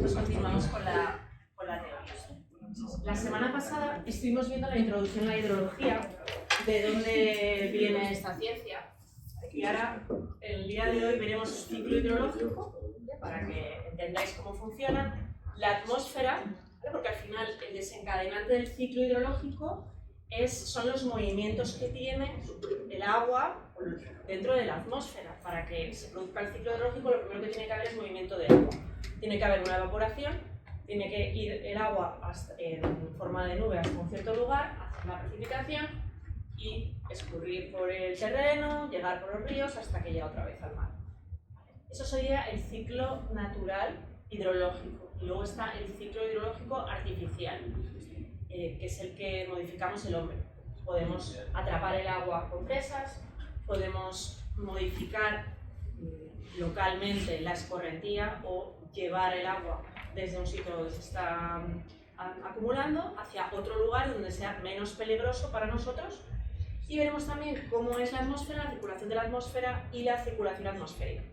Continuamos con la teoría. La semana pasada estuvimos viendo la introducción a la hidrología, de dónde viene esta ciencia, y ahora, el día de hoy, veremos el ciclo hidrológico, para que entendáis cómo funciona, la atmósfera, porque al final el desencadenante del ciclo hidrológico son los movimientos que tiene el agua dentro de la atmósfera. Para que se produzca el ciclo hidrológico, lo primero que tiene que haber es movimiento de agua. Tiene que haber una evaporación, tiene que ir el agua en forma de nube hasta un cierto lugar, hacer la precipitación y escurrir por el terreno, llegar por los ríos hasta que llega otra vez al mar. Eso sería el ciclo natural hidrológico. Y luego está el ciclo hidrológico artificial, que es el que modificamos el hombre. Podemos atrapar el agua con presas, podemos modificar localmente la escorrentía o llevar el agua desde un sitio donde se está acumulando hacia otro lugar donde sea menos peligroso para nosotros. Y veremos también cómo es la atmósfera, la circulación de la atmósfera y la circulación atmosférica.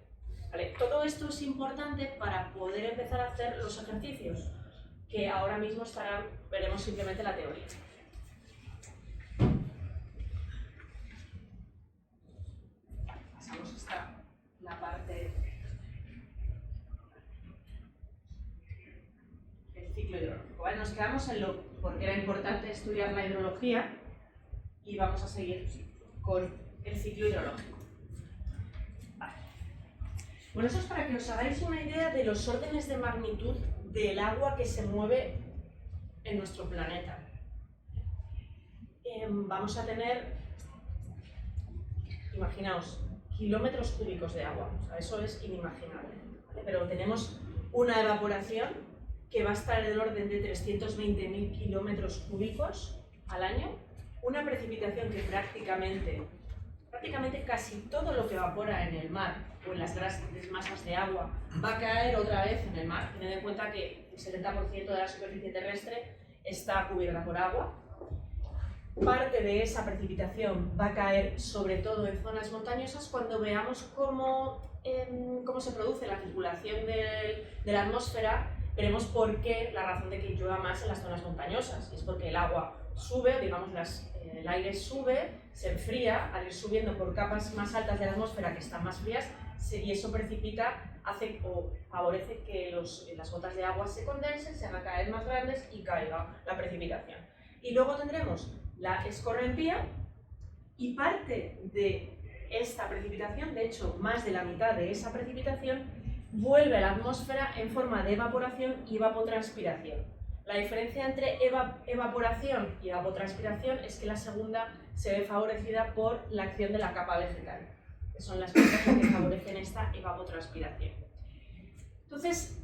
¿Vale? Todo esto es importante para poder empezar a hacer los ejercicios, que ahora mismo veremos simplemente la teoría. Pasamos hasta la parte del ciclo hidrológico. ¿Vale? Nos quedamos en porque era importante estudiar la hidrología y vamos a seguir con el ciclo hidrológico. Vale. Bueno, eso es para que os hagáis una idea de los órdenes de magnitud del agua que se mueve en nuestro planeta. Vamos a tener, imaginaos, kilómetros cúbicos de agua. O sea, eso es inimaginable, ¿vale? Pero tenemos una evaporación que va a estar en el orden de 320.000 kilómetros cúbicos al año, una precipitación que prácticamente casi todo lo que evapora en el mar o en las grandes masas de agua va a caer otra vez en el mar. Tened en cuenta que el 70% de la superficie terrestre está cubierta por agua. Parte de esa precipitación va a caer sobre todo en zonas montañosas. Cuando veamos cómo se produce la circulación de la atmósfera, veremos por qué la razón de que llueva más en las zonas montañosas. Es porque el agua sube, digamos, el aire sube, se enfría, al ir subiendo por capas más altas de la atmósfera que están más frías, y eso precipita, o favorece que las gotas de agua se condensen, se hagan cada vez más grandes y caiga la precipitación. Y luego tendremos la escorrentía, y parte de esta precipitación, de hecho más de la mitad de esa precipitación, vuelve a la atmósfera en forma de evaporación y evapotranspiración. La diferencia entre evaporación y evapotranspiración es que la segunda se ve favorecida por la acción de la capa vegetal, que son las cosas que favorecen esta evapotranspiración. Entonces,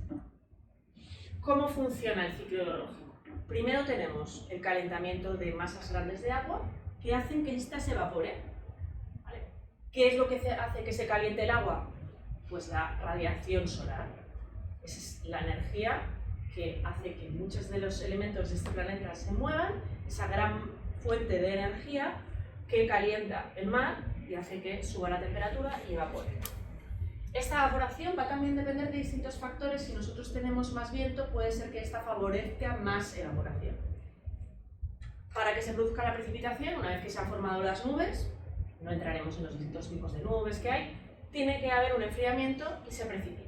¿cómo funciona el ciclo hidrológico? Primero tenemos el calentamiento de masas grandes de agua que hacen que ésta se evapore. ¿Vale? ¿Qué es lo que hace que se caliente el agua? Pues la radiación solar. Esa es la energía que hace que muchos de los elementos de este planeta se muevan, esa gran fuente de energía que calienta el mar y hace que suba la temperatura y evapore. Esta evaporación va también a depender de distintos factores. Si nosotros tenemos más viento, puede ser que esta favorezca más evaporación. Para que se produzca la precipitación, una vez que se han formado las nubes, no entraremos en los distintos tipos de nubes que hay, tiene que haber un enfriamiento y se precipita.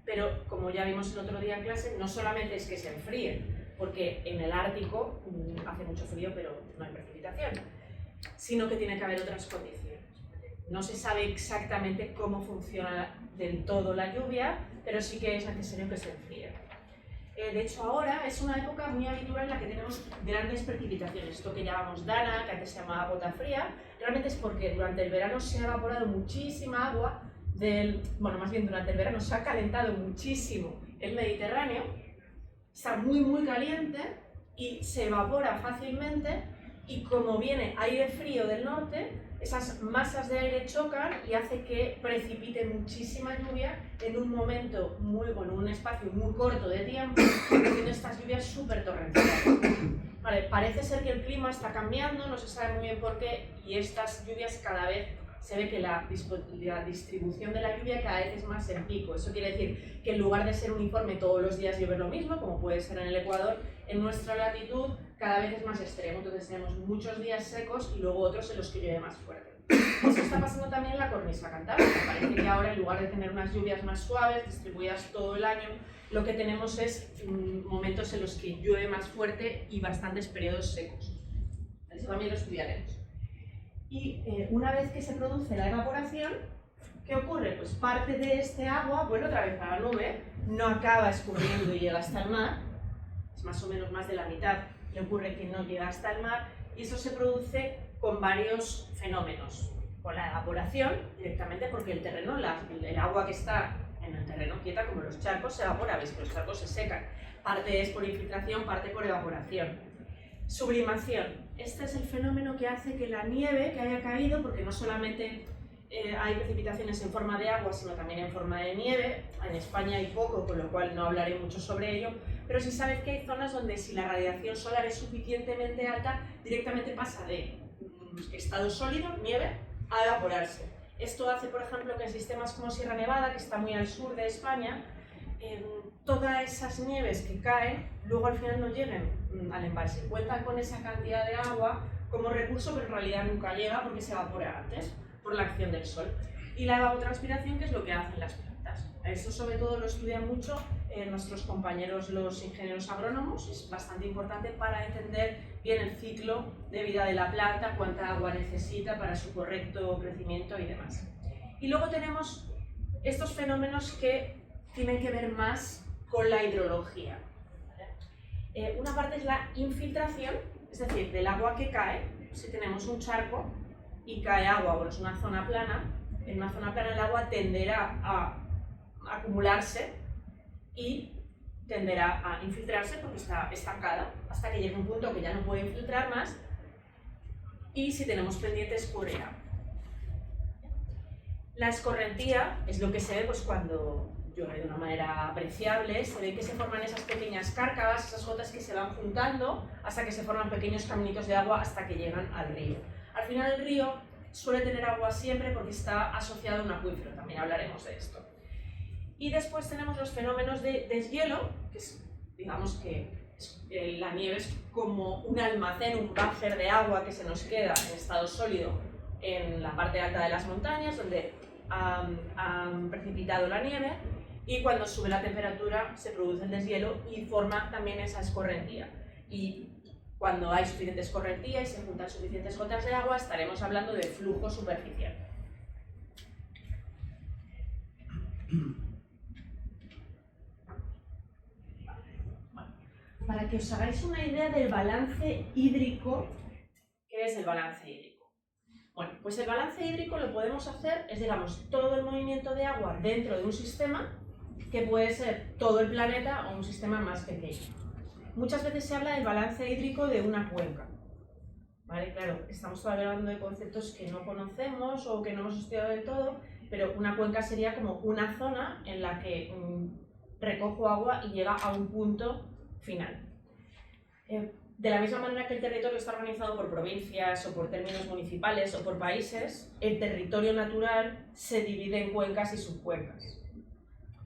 Pero, como ya vimos el otro día en clase, no solamente es que se enfríe, porque en el Ártico hace mucho frío pero no hay precipitación, sino que tiene que haber otras condiciones. No se sabe exactamente cómo funciona del todo la lluvia, pero sí que es necesario que se enfríe. De hecho, ahora es una época muy habitual en la que tenemos grandes precipitaciones. Esto que llamamos dana, que antes se llamaba gota fría, realmente es porque durante el verano se ha evaporado muchísima agua más bien durante el verano se ha calentado muchísimo el Mediterráneo, está muy caliente y se evapora fácilmente, y como viene aire frío del norte, esas masas de aire chocan y hace que precipite muchísima lluvia en un momento un espacio muy corto de tiempo, haciendo estas lluvias súper torrenciales. Vale, parece ser que el clima está cambiando, no se sabe muy bien por qué, y estas lluvias cada vez se ve que la distribución de la lluvia cada vez es más en pico. Eso quiere decir que en lugar de ser uniforme todos los días llover lo mismo, como puede ser en el Ecuador, en nuestra latitud cada vez es más extremo. Entonces tenemos muchos días secos y luego otros en los que llueve más fuerte. Eso está pasando también en la cornisa cantábrica. Parece que ahora, en lugar de tener unas lluvias más suaves, distribuidas todo el año, lo que tenemos es momentos en los que llueve más fuerte y bastantes periodos secos. Eso también lo estudiaremos. Y una vez que se produce la evaporación, ¿qué ocurre? Pues parte de este agua vuelve otra vez a la nube, no acaba escurriendo y llega hasta el mar, es más o menos más de la mitad, le ocurre que no llega hasta el mar, y eso se produce con varios fenómenos. Con la evaporación, directamente porque el terreno, el agua que está en el terreno quieta, como los charcos, se evapora, veis que los charcos se secan. Parte es por infiltración, parte por evaporación. Sublimación. Este es el fenómeno que hace que la nieve que haya caído, porque no solamente hay precipitaciones en forma de agua, sino también en forma de nieve. En España hay poco, con lo cual no hablaré mucho sobre ello, pero sí sabes que hay zonas donde si la radiación solar es suficientemente alta, directamente pasa de estado sólido, nieve, a evaporarse. Esto hace, por ejemplo, que en sistemas como Sierra Nevada, que está muy al sur de España, todas esas nieves que caen, luego al final no lleguen al embalse. Cuentan con esa cantidad de agua como recurso, pero en realidad nunca llega porque se evapora antes, por la acción del sol. Y la evapotranspiración, ¿qué es lo que hacen las plantas? Eso sobre todo lo estudian mucho nuestros compañeros los ingenieros agrónomos, es bastante importante para entender bien el ciclo de vida de la planta, cuánta agua necesita para su correcto crecimiento y demás. Y luego tenemos estos fenómenos que tienen que ver más con la hidrología. Una parte es la infiltración, es decir, del agua que cae. Si tenemos un charco y cae agua, bueno, es una zona plana, en una zona plana el agua tenderá a acumularse y tenderá a infiltrarse porque está estancada hasta que llegue un punto que ya no puede infiltrar más, y si tenemos pendiente escurrirá. La escorrentía es lo que se ve pues, cuando llueve de una manera apreciable, se ve que se forman esas pequeñas cárcavas, esas gotas que se van juntando hasta que se forman pequeños caminitos de agua hasta que llegan al río. Al final el río suele tener agua siempre porque está asociado a un acuífero, también hablaremos de esto. Y después tenemos los fenómenos de deshielo, que es, digamos que la nieve es como un almacén, un buffer de agua que se nos queda en estado sólido en la parte alta de las montañas, donde han precipitado la nieve, y cuando sube la temperatura se produce el deshielo y forma también esa escorrentía. Y cuando hay suficiente escorrentía y se juntan suficientes gotas de agua, estaremos hablando de flujo superficial. Para que os hagáis una idea del balance hídrico, ¿qué es el balance hídrico? Bueno, pues el balance hídrico lo podemos hacer, es digamos todo el movimiento de agua dentro de un sistema, que puede ser todo el planeta o un sistema más pequeño. Muchas veces se habla del balance hídrico de una cuenca. ¿Vale? Claro, estamos hablando de conceptos que no conocemos o que no hemos estudiado del todo, pero una cuenca sería como una zona en la que recojo agua y llega a un punto final. De la misma manera que el territorio está organizado por provincias o por términos municipales o por países, el territorio natural se divide en cuencas y subcuencas.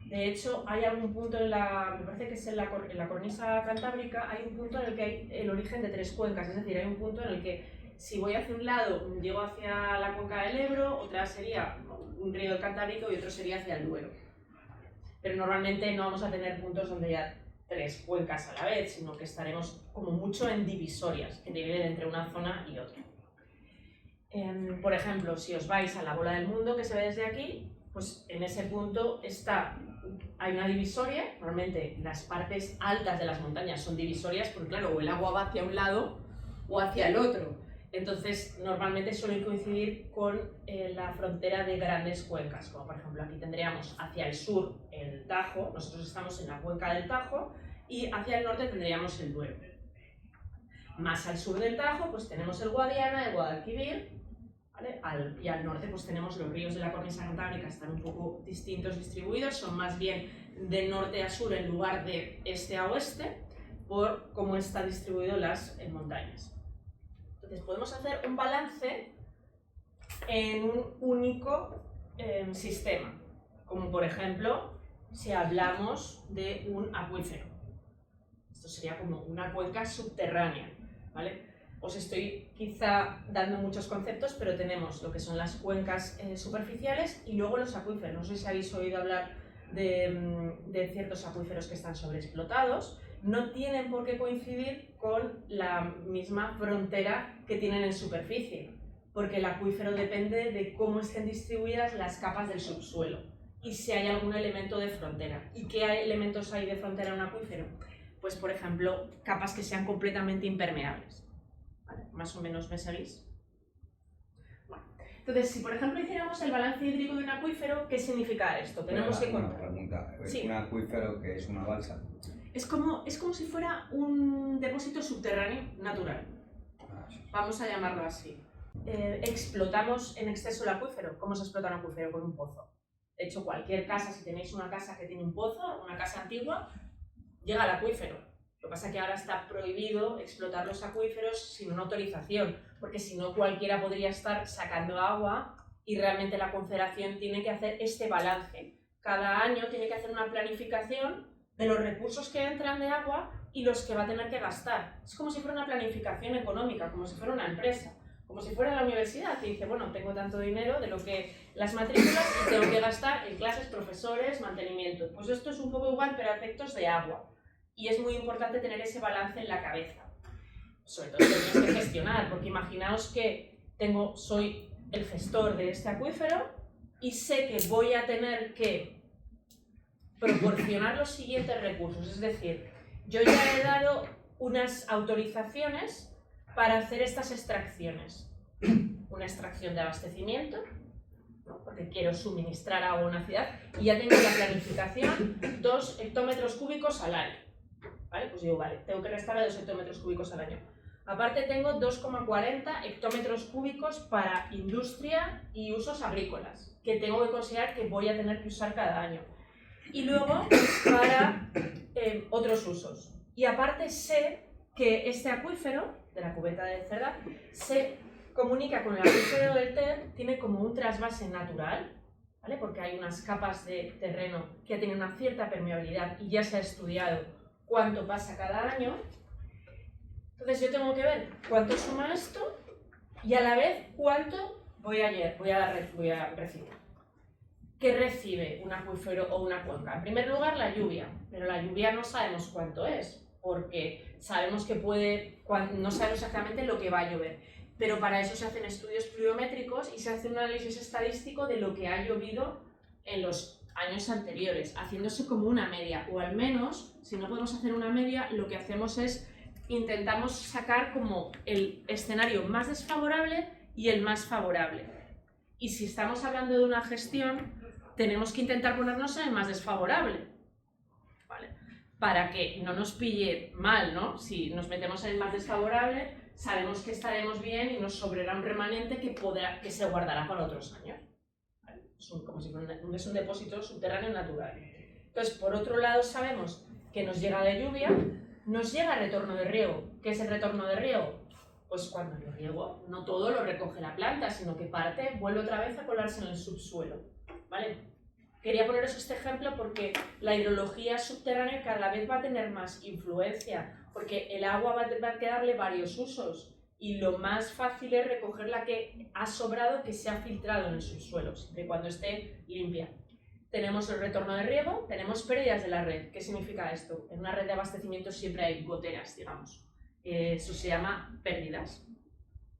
De hecho, hay algún punto me parece que es en la cornisa cantábrica, hay un punto en el que hay el origen de 3 cuencas, es decir, hay un punto en el que si voy hacia un lado llego hacia la cuenca del Ebro, otra sería un río del Cantábrico y otro sería hacia el Duero. Pero normalmente no vamos a tener puntos donde haya 3 cuencas a la vez, sino que estaremos como mucho en divisorias, que dividen entre una zona y otra. Por ejemplo, si os vais a la bola del mundo que se ve desde aquí, pues en ese punto hay una divisoria. Normalmente las partes altas de las montañas son divisorias porque claro, o el agua va hacia un lado o hacia el otro. Entonces normalmente suelen coincidir con la frontera de grandes cuencas, como por ejemplo aquí tendríamos hacia el sur el Tajo, nosotros estamos en la cuenca del Tajo, y hacia el norte tendríamos el Duero. Más al sur del Tajo pues tenemos el Guadiana, el Guadalquivir, ¿vale? Y al norte pues tenemos los ríos de la cornisa cantábrica, están un poco distintos distribuidos, son más bien de norte a sur en lugar de este a oeste, por cómo están distribuidas las montañas. Entonces podemos hacer un balance en un único sistema, como por ejemplo si hablamos de un acuífero. Esto sería como una cuenca subterránea, ¿vale? Os estoy quizá dando muchos conceptos, pero tenemos lo que son las cuencas superficiales y luego los acuíferos. No sé si habéis oído hablar de ciertos acuíferos que están sobreexplotados. No tienen por qué coincidir con la misma frontera que tienen en superficie, porque el acuífero depende de cómo estén distribuidas las capas del subsuelo y si hay algún elemento de frontera. ¿Y qué elementos hay de frontera en un acuífero? Pues, por ejemplo, capas que sean completamente impermeables. ¿Vale? Más o menos, ¿me seguís? Bueno, entonces, si por ejemplo hiciéramos el balance hídrico de un acuífero, ¿qué significa esto? Tenemos que contar. Una pregunta. Sí. ¿Un acuífero que es una balsa? Es como si fuera un depósito subterráneo natural. Sí. Vamos a llamarlo así. Explotamos en exceso el acuífero. ¿Cómo se explota un acuífero? Con un pozo. De hecho, cualquier casa, si tenéis una casa que tiene un pozo, una casa antigua, llega al acuífero. Lo que pasa es que ahora está prohibido explotar los acuíferos sin una autorización, porque si no cualquiera podría estar sacando agua y realmente la Confederación tiene que hacer este balance. Cada año tiene que hacer una planificación de los recursos que entran de agua y los que va a tener que gastar. Es como si fuera una planificación económica, como si fuera una empresa, como si fuera la universidad, que dice, bueno, tengo tanto dinero de lo que las matrículas y tengo que gastar en clases, profesores, mantenimiento. Pues esto es un poco igual, pero a efectos de agua. Y es muy importante tener ese balance en la cabeza. Sobre todo lo tienes que gestionar, porque imaginaos que soy el gestor de este acuífero y sé que voy a tener que proporcionar los siguientes recursos. Es decir, yo ya he dado unas autorizaciones para hacer estas extracciones. Una extracción de abastecimiento, ¿no? Porque quiero suministrar agua a una ciudad y ya tengo la planificación 2 hectómetros cúbicos al año. ¿Vale? Pues digo, vale, tengo que restar a 2 hectómetros cúbicos al año. Aparte tengo 2,40 hectómetros cúbicos para industria y usos agrícolas, que tengo que considerar que voy a tener que usar cada año. Y luego para otros usos. Y aparte sé que este acuífero, de la cubeta de Cerdá, se comunica con el acuífero del Ter, tiene como un trasvase natural, ¿vale? Porque hay unas capas de terreno que tienen una cierta permeabilidad y ya se ha estudiado cuánto pasa cada año. Entonces yo tengo que ver cuánto suma esto y a la vez cuánto voy a recibir. ¿Qué recibe un acuífero o una cuenca? En primer lugar, la lluvia, pero la lluvia no sabemos cuánto es, porque sabemos que no sabemos exactamente lo que va a llover, pero para eso se hacen estudios pluviométricos y se hace un análisis estadístico de lo que ha llovido en los años anteriores, haciéndose como una media, o al menos, si no podemos hacer una media, lo que hacemos es intentamos sacar como el escenario más desfavorable y el más favorable. Y si estamos hablando de una gestión, tenemos que intentar ponernos en el más desfavorable, ¿vale? Para que no nos pille mal, ¿no? Si nos metemos en el más desfavorable, sabemos que estaremos bien y nos sobrará un remanente que se guardará para otros años. ¿Vale? Como si es un depósito subterráneo natural. Entonces, por otro lado, sabemos que nos llega de lluvia, nos llega retorno de riego. ¿Qué es el retorno de riego? Pues cuando yo riego, no todo lo recoge la planta, sino que parte vuelve otra vez a colarse en el subsuelo, ¿vale? Quería poneros este ejemplo porque la hidrología subterránea cada vez va a tener más influencia, porque el agua va a quedarle varios usos y lo más fácil es recoger la que ha sobrado, que se ha filtrado en el subsuelo, siempre y cuando esté limpia. Tenemos el retorno de riego, tenemos pérdidas de la red. ¿Qué significa esto? En una red de abastecimiento siempre hay goteras, digamos. Eso se llama pérdidas.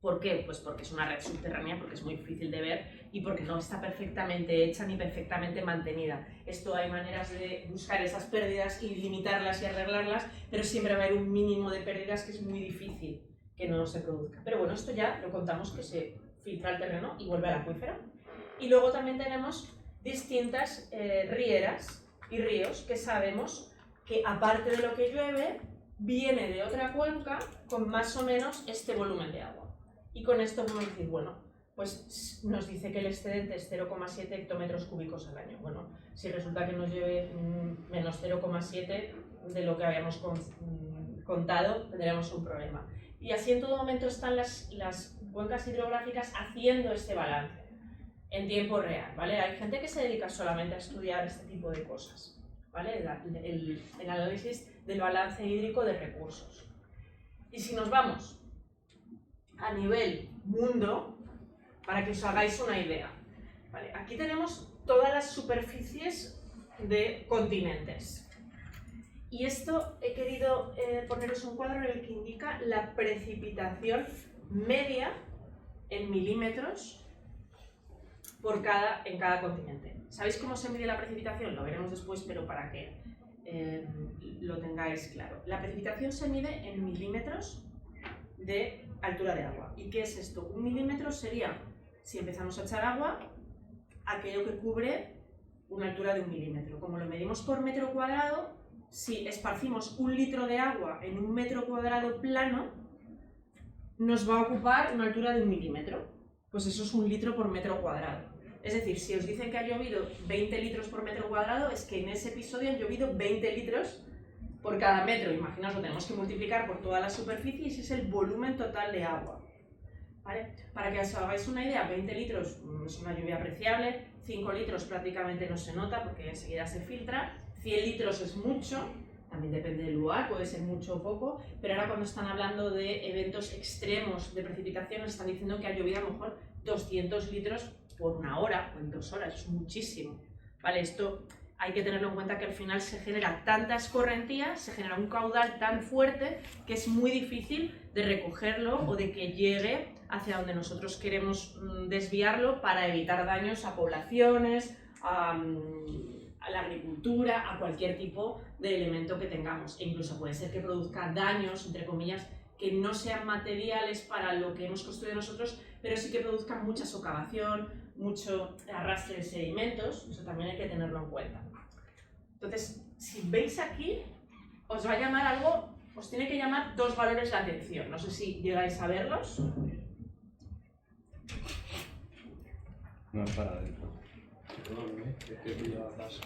¿Por qué? Pues porque es una red subterránea, porque es muy difícil de ver y porque no está perfectamente hecha ni perfectamente mantenida. Esto hay maneras de buscar esas pérdidas y limitarlas y arreglarlas, pero siempre va a haber un mínimo de pérdidas que es muy difícil que no se produzca. Pero bueno, esto ya lo contamos, que se filtra al terreno y vuelve al acuífero. Y luego también tenemos distintas rieras y ríos que sabemos que, aparte de lo que llueve, viene de otra cuenca con más o menos este volumen de agua. Y con esto podemos decir, bueno, pues nos dice que el excedente es 0,7 hectómetros cúbicos al año. Bueno, si resulta que nos lleve menos 0,7 de lo que habíamos contado, tendríamos un problema. Y así en todo momento están las cuencas hidrográficas haciendo este balance en tiempo real, ¿vale? Hay gente que se dedica solamente a estudiar este tipo de cosas, ¿vale? El análisis del balance hídrico de recursos. Y si nos vamos a nivel mundo, para que os hagáis una idea, ¿vale? Aquí tenemos todas las superficies de continentes. Y esto he querido poneros un cuadro en el que indica la precipitación media en milímetros en cada continente. ¿Sabéis cómo se mide la precipitación? Lo veremos después, pero para que lo tengáis claro. La precipitación se mide en milímetros de altura de agua. ¿Y qué es esto? Un milímetro sería, si empezamos a echar agua, aquello que cubre una altura de 1 milímetro. Como lo medimos por metro cuadrado, si esparcimos 1 litro de agua en 1 metro cuadrado plano, nos va a ocupar una altura de 1 milímetro. Pues eso es 1 litro por metro cuadrado. Es decir, si os dicen que ha llovido 20 litros por metro cuadrado, es que en ese episodio han llovido 20 litros por cada metro. Imaginaos, lo tenemos que multiplicar por toda la superficie y ese es el volumen total de agua, ¿vale? Para que os hagáis una idea, 20 litros es una lluvia apreciable, 5 litros prácticamente no se nota porque enseguida se filtra, 100 litros es mucho, también depende del lugar, puede ser mucho o poco, pero ahora cuando están hablando de eventos extremos de precipitación, están diciendo que ha llovido a lo mejor 200 litros por 1 hora o en 2 horas, es muchísimo, ¿vale? Esto hay que tenerlo en cuenta que al final se genera tanta escorrentía, se genera un caudal tan fuerte que es muy difícil de recogerlo o de que llegue hacia donde nosotros queremos desviarlo para evitar daños a poblaciones, a la agricultura, a cualquier tipo de elemento que tengamos. E incluso puede ser que produzca daños, entre comillas, que no sean materiales para lo que hemos construido nosotros, pero sí que produzcan mucha socavación, mucho arrastre de sedimentos, eso también hay que tenerlo en cuenta. Entonces, si veis aquí, os va a llamar algo, os tiene que llamar 2 valores la atención, no sé si llegáis a verlos. No es para adentro. Perdón, es que tú ya das.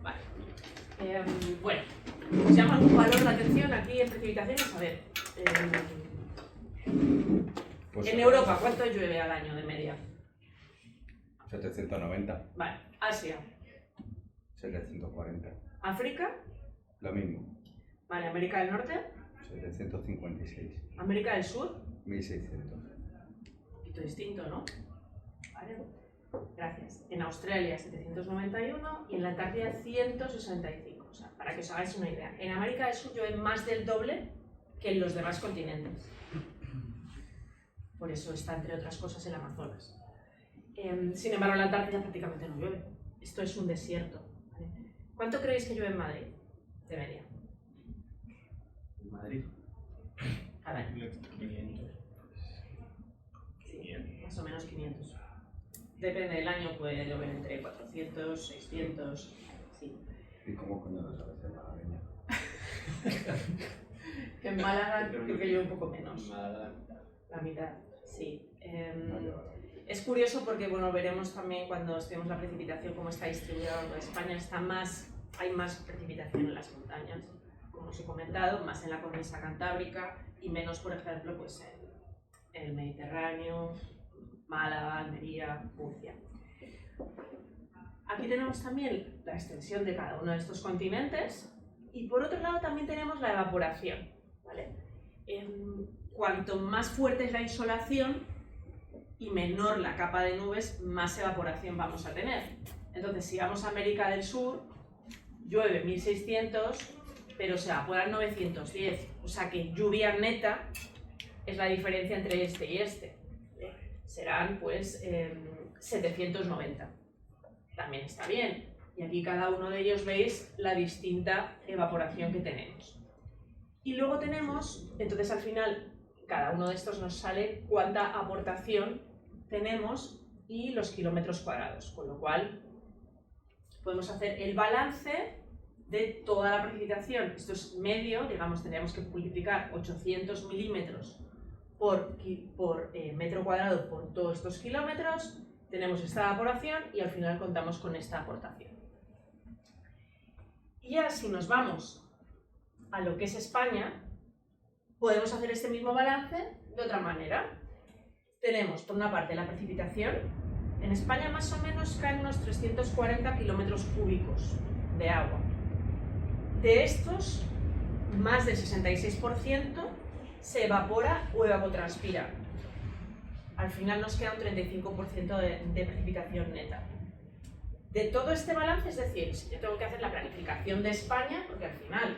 Vale. Bueno, os llama algún valor la atención aquí en precipitaciones. A ver, Pues en Europa, ¿cuánto llueve al año de media? 790, Vale, Asia, 740. África, Lo mismo. vale, América del Norte, 756. América del Sur, 1600. un poquito distinto, ¿no? Vale, gracias. En Australia 791 y en la Antártida 165, o sea, para que os hagáis una idea. En América del Sur llueve más del doble que en los demás continentes. Por eso está, entre otras cosas, el Amazonas. Sin embargo, en la Antártida prácticamente no llueve. Esto es un desierto, ¿vale? ¿Cuánto creéis que llueve en Madrid? De media. En Madrid. Al año. 500. Sí, más o menos 500. Depende del año, puede llover entre 400, 600, sí. ¿Y cómo coño lo sabes en malagueña? En Málaga creo que llueve un poco menos. Nada. La mitad, sí. No lleva. Es curioso porque, bueno, veremos también cuando estemos la precipitación cómo está distribuida en España. Hay más precipitación en las montañas, como os he comentado, más en la cornisa cantábrica y menos, por ejemplo, pues en el Mediterráneo, Málaga, Almería, Murcia. Aquí tenemos también la extensión de cada uno de estos continentes y por otro lado también tenemos la evaporación, ¿vale? Cuanto más fuerte es la insolación y menor la capa de nubes, más evaporación vamos a tener. Entonces, si vamos a América del Sur, llueve 1600, pero se evapora 910. O sea que lluvia neta es la diferencia entre este y este. Serán pues 790. También está bien. Y aquí cada uno de ellos veis la distinta evaporación que tenemos. Y luego tenemos, entonces al final, cada uno de estos nos sale cuánta aportación tenemos y los kilómetros cuadrados, con lo cual podemos hacer el balance de toda la precipitación. Esto es medio, digamos, tendríamos que multiplicar 800 milímetros por metro cuadrado por todos estos kilómetros, tenemos esta evaporación y al final contamos con esta aportación. Y ya si nos vamos a lo que es España, podemos hacer este mismo balance de otra manera. Tenemos, por una parte, la precipitación. En España más o menos caen unos 340 kilómetros cúbicos de agua. De estos, más del 66% se evapora o evapotranspira. Al final nos queda un 35% de precipitación neta. De todo este balance, es decir, si yo tengo que hacer la planificación de España, porque al final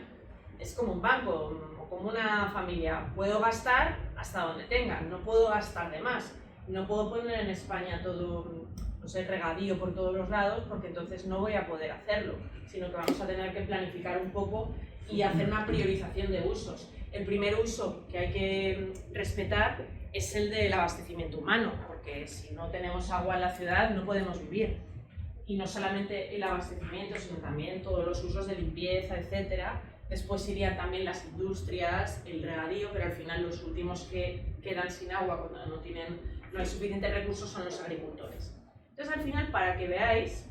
es como un banco o como una familia, puedo gastar hasta donde tenga, no puedo gastar de más. No puedo poner en España todo, no sé, regadío por todos los lados, porque entonces no voy a poder hacerlo, sino que vamos a tener que planificar un poco y hacer una priorización de usos. El primer uso que hay que respetar es el del abastecimiento humano, porque si no tenemos agua en la ciudad no podemos vivir. Y no solamente el abastecimiento, sino también todos los usos de limpieza, etcétera. Después irían también las industrias, el regadío, pero al final los últimos que quedan sin agua cuando no hay suficientes recursos son los agricultores. Entonces al final, para que veáis,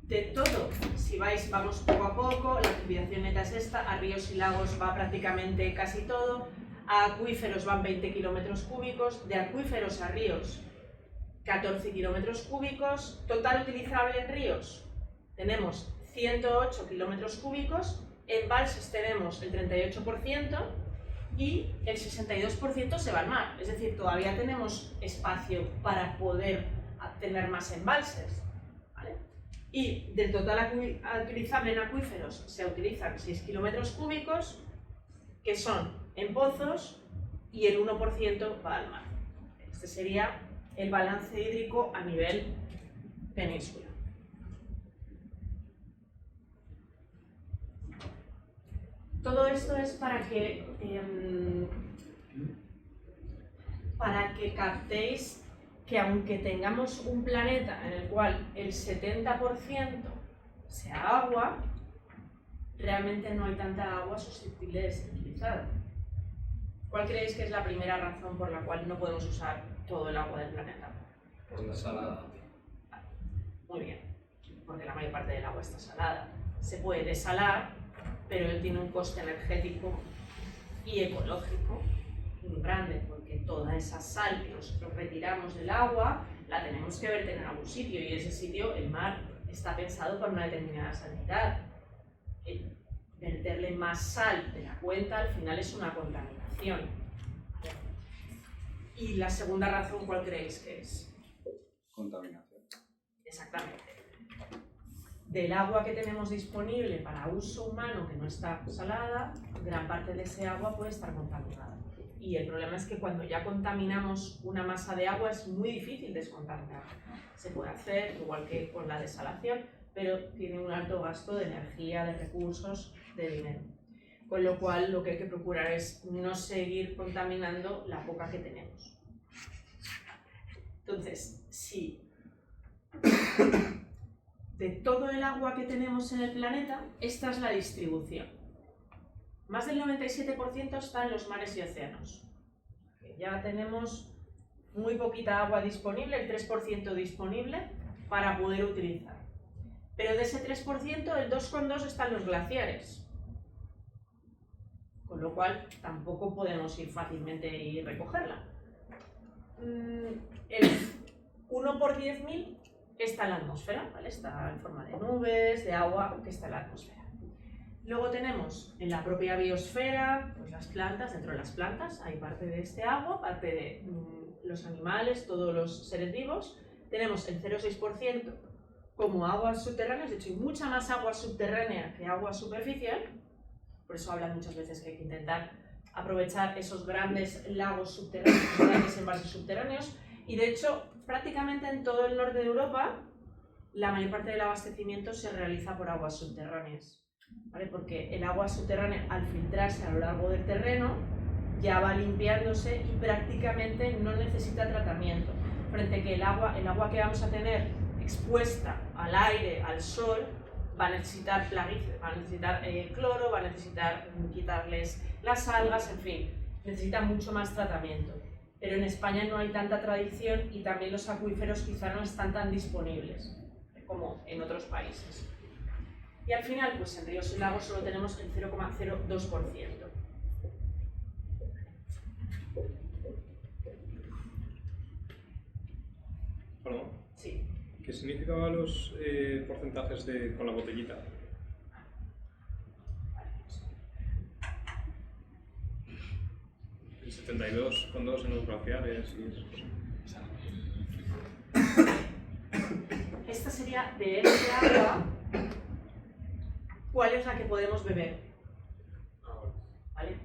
de todo, si vamos poco a poco, la precipitación neta es esta, a ríos y lagos va prácticamente casi todo, a acuíferos van 20 kilómetros cúbicos, de acuíferos a ríos 14 kilómetros cúbicos, total utilizable en ríos tenemos 108 kilómetros cúbicos, embalses tenemos el 38% y el 62% se va al mar, es decir, todavía tenemos espacio para poder tener más embalses, ¿vale? Y del total utilizable en acuíferos se utilizan 6 kilómetros cúbicos, que son en pozos, y el 1% va al mar. Este sería el balance hídrico a nivel península. Todo esto es para que captéis que aunque tengamos un planeta en el cual el 70% sea agua, realmente no hay tanta agua susceptible de ser utilizada. ¿Cuál creéis que es la primera razón por la cual no podemos usar todo el agua del planeta? Por la salada. Muy bien, porque la mayor parte del agua está salada. Se puede desalar, pero tiene un coste energético y ecológico muy grande, porque toda esa sal que nosotros retiramos del agua la tenemos que verter en algún sitio, y ese sitio, el mar, está pensado para una determinada sanidad. El verterle más sal de la cuenta al final es una contaminación. Y la segunda razón, ¿cuál creéis que es? Contaminación. Exactamente. Del agua que tenemos disponible para uso humano que no está salada, gran parte de ese agua puede estar contaminada. Y el problema es que cuando ya contaminamos una masa de agua es muy difícil descontaminar. Se puede hacer, igual que con la desalación, pero tiene un alto gasto de energía, de recursos, de dinero. Con lo cual, lo que hay que procurar es no seguir contaminando la poca que tenemos. Entonces, si de todo el agua que tenemos en el planeta, esta es la distribución. Más del 97% está en los mares y océanos. Ya tenemos muy poquita agua disponible, el 3% disponible para poder utilizar. Pero de ese 3%, el 2,2% está en los glaciares. Con lo cual, tampoco podemos ir fácilmente y recogerla. El 1 por 10.000 está en la atmósfera, ¿vale? Está en forma de nubes, de agua, que está en la atmósfera. Luego tenemos en la propia biosfera, pues las plantas, dentro de las plantas hay parte de este agua, parte de los animales, todos los seres vivos. Tenemos el 0,6% como aguas subterráneas, de hecho hay mucha más agua subterránea que agua superficial, por eso hablan muchas veces que hay que intentar aprovechar esos grandes lagos subterráneos, grandes embalses subterráneos, y de hecho prácticamente en todo el norte de Europa la mayor parte del abastecimiento se realiza por aguas subterráneas. ¿Vale? Porque el agua subterránea, al filtrarse a lo largo del terreno, ya va limpiándose y prácticamente no necesita tratamiento. Frente a que el agua que vamos a tener expuesta al aire, al sol, va a necesitar plaguicidas, va a necesitar cloro, va a necesitar quitarles las algas, en fin, necesita mucho más tratamiento. Pero en España no hay tanta tradición y también los acuíferos quizá no están tan disponibles como en otros países. Y al final, pues en ríos y lagos solo tenemos el 0,02%. Perdón, Sí. ¿qué significaban los porcentajes con la botellita? El 72,2 en los glaciares y esas cosas. Esta sería de ese agua, ¿cuál es la que podemos beber? ¿Vale?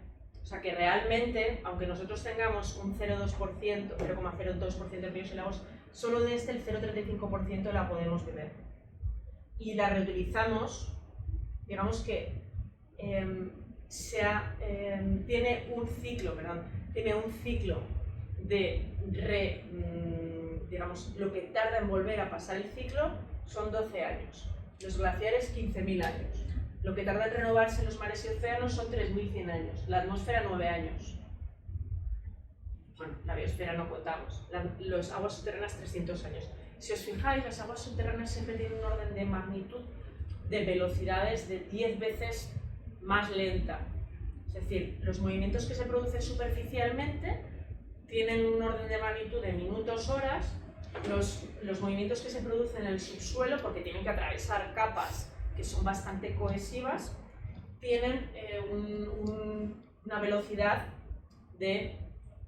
O sea que realmente, aunque nosotros tengamos un 0,02% de ríos y lagos, solo de este el 0,35% la podemos beber. Y la reutilizamos, digamos que tiene un ciclo de digamos, lo que tarda en volver a pasar el ciclo son 12 años. Los glaciares 15.000 años. Lo que tarda en renovarse los mares y océanos son 3.100 años. La atmósfera 9 años. Bueno, la biosfera no contamos. Las aguas subterráneas 300 años. Si os fijáis, las aguas subterráneas siempre tienen un orden de magnitud de velocidades de 10 veces más lenta. Es decir, los movimientos que se producen superficialmente tienen un orden de magnitud de minutos, horas. Los movimientos que se producen en el subsuelo, porque tienen que atravesar capas que son bastante cohesivas, tienen una velocidad de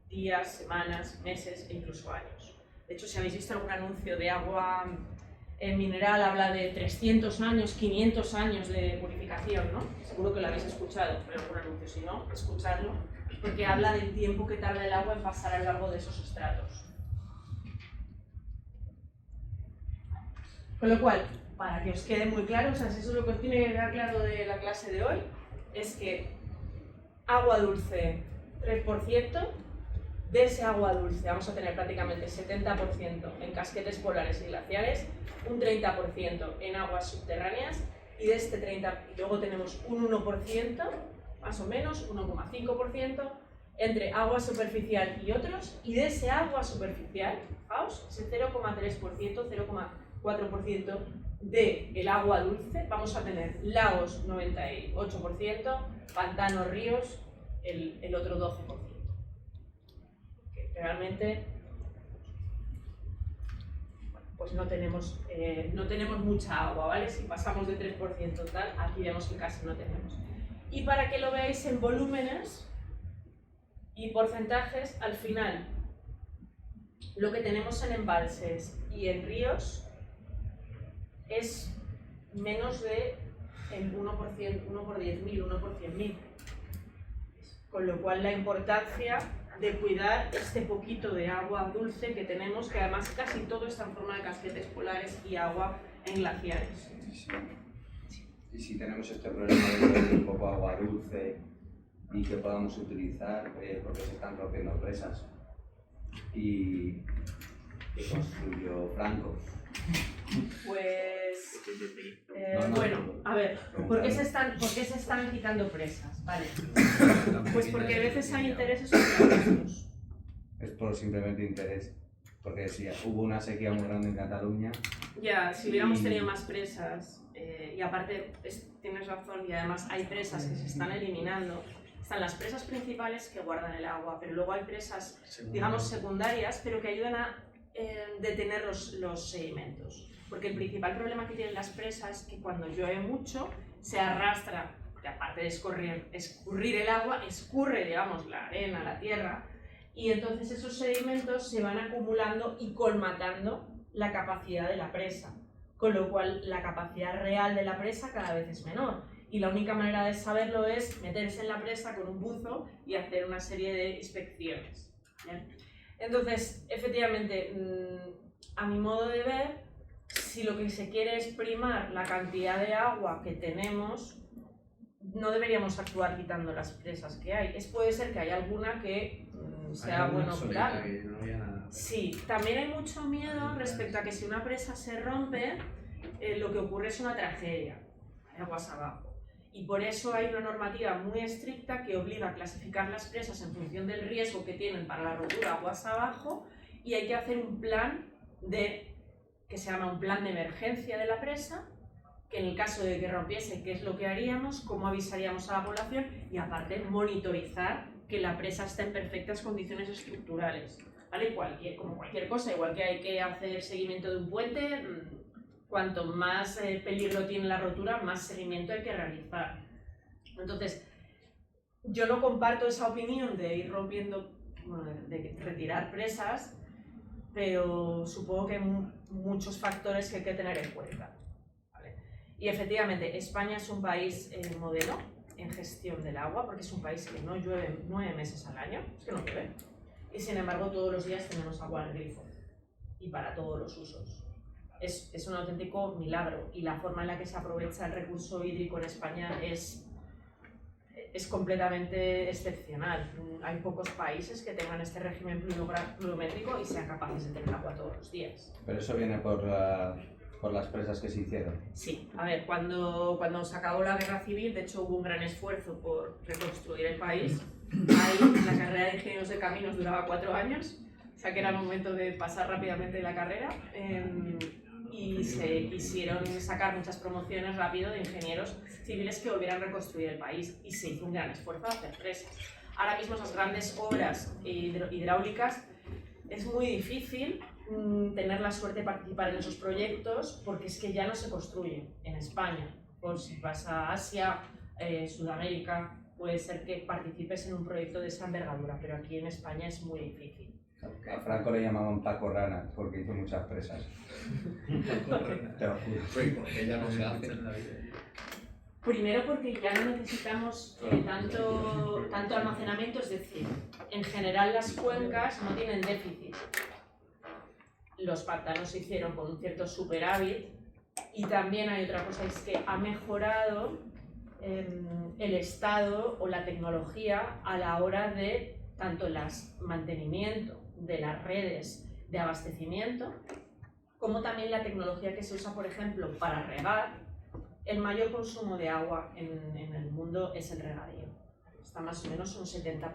días, semanas, meses e incluso años. De hecho, si habéis visto algún anuncio de agua mineral, habla de 300 años, 500 años de purificación, ¿no? Seguro que lo habéis escuchado en algún anuncio, si no, escuchadlo, porque habla del tiempo que tarda el agua en pasar a lo largo de esos estratos. Con lo cual, para que os quede muy claro, o sea, si eso es lo que os tiene que quedar claro de la clase de hoy, es que agua dulce 3%, de ese agua dulce vamos a tener prácticamente 70% en casquetes polares y glaciares, un 30% en aguas subterráneas y de este 30% y luego tenemos un 1%, más o menos, 1,5% entre agua superficial y otros, y de ese agua superficial, fijaos, ese 0,3%, 0,4% del agua dulce, vamos a tener lagos 98%, pantanos, ríos, el otro 12%. Que realmente pues no tenemos mucha agua, ¿vale? Si pasamos de 3% tal, aquí vemos que casi no tenemos. Y para que lo veáis en volúmenes y porcentajes, al final, lo que tenemos en embalses y en ríos es menos de el 1%, 1 por 10.000, 1 por 100.000. Con lo cual la importancia de cuidar este poquito de agua dulce que tenemos, que además casi todo está en forma de casquetes polares y agua en glaciares. Sí. Y si tenemos este problema de tener un poco agua dulce y que podamos utilizar, porque se están rompiendo presas. Y que construyó Franco. Pues No, bueno, a ver, ¿por qué se están quitando presas? Vale. Pues porque a veces hay intereses opuestos. Es por simplemente interés. Porque si hubo una sequía muy grande en Cataluña. Ya, si hubiéramos tenido más presas, y aparte tienes razón, y además hay presas que se están eliminando. Están las presas principales que guardan el agua, pero luego hay presas, digamos, secundarias, pero que ayudan a detener los sedimentos. Porque el principal problema que tienen las presas es que cuando llueve mucho se arrastra, porque aparte de escurrir el agua, escurre, digamos, la arena, la tierra, y entonces esos sedimentos se van acumulando y colmatando la capacidad de la presa, con lo cual la capacidad real de la presa cada vez es menor. Y la única manera de saberlo es meterse en la presa con un buzo y hacer una serie de inspecciones. ¿Bien? Entonces, efectivamente, a mi modo de ver, si lo que se quiere es primar la cantidad de agua que tenemos, no deberíamos actuar quitando las presas que hay. Puede ser que haya alguna que sea bueno cuidar. Sí, también hay mucho miedo respecto a que si una presa se rompe, lo que ocurre es una tragedia, aguas abajo. Y por eso hay una normativa muy estricta que obliga a clasificar las presas en función del riesgo que tienen para la rotura aguas abajo, y hay que hacer un plan que se llama un plan de emergencia de la presa, que en el caso de que rompiese, qué es lo que haríamos, cómo avisaríamos a la población y aparte monitorizar que la presa esté en perfectas condiciones estructurales. ¿Vale? Como cualquier cosa, igual que hay que hacer seguimiento de un puente, cuanto más peligro tiene la rotura, más seguimiento hay que realizar. Entonces, yo no comparto esa opinión de ir rompiendo, bueno, de retirar presas, pero supongo que hay muchos factores que hay que tener en cuenta. ¿Vale? Y efectivamente, España es un país modelo en gestión del agua, porque es un país que no llueve 9 meses al año, es que no llueve, y sin embargo todos los días tenemos agua al grifo, y para todos los usos. Es un auténtico milagro, y la forma en la que se aprovecha el recurso hídrico en España es completamente excepcional. Hay pocos países que tengan este régimen pluviométrico y sean capaces de tener agua todos los días. Pero eso viene por las presas que se hicieron. Sí, a ver, cuando se acabó la guerra civil, de hecho hubo un gran esfuerzo por reconstruir el país. Ahí la carrera de ingenieros de caminos duraba 4 años, o sea que era el momento de pasar rápidamente la carrera. Y se quisieron sacar muchas promociones rápido de ingenieros civiles que volvieran a reconstruir el país y se hizo un gran esfuerzo de hacer presas. Ahora mismo esas grandes obras hidráulicas es muy difícil tener la suerte de participar en esos proyectos porque es que ya no se construyen en España. Por si vas a Asia, Sudamérica, puede ser que participes en un proyecto de esa envergadura, pero aquí en España es muy difícil. A Franco le llamaban Paco Rana porque hizo muchas presas. Te lo juro. Porque ya no se hace en la vida. Primero porque ya no necesitamos tanto almacenamiento, es decir, en general las cuencas no tienen déficit. Los pantanos se hicieron con un cierto superávit y también hay otra cosa, es que ha mejorado el estado o la tecnología a la hora de tanto el mantenimiento de las redes de abastecimiento, como también la tecnología que se usa, por ejemplo, para regar. El mayor consumo de agua en el mundo es el regadío, está más o menos un 70%.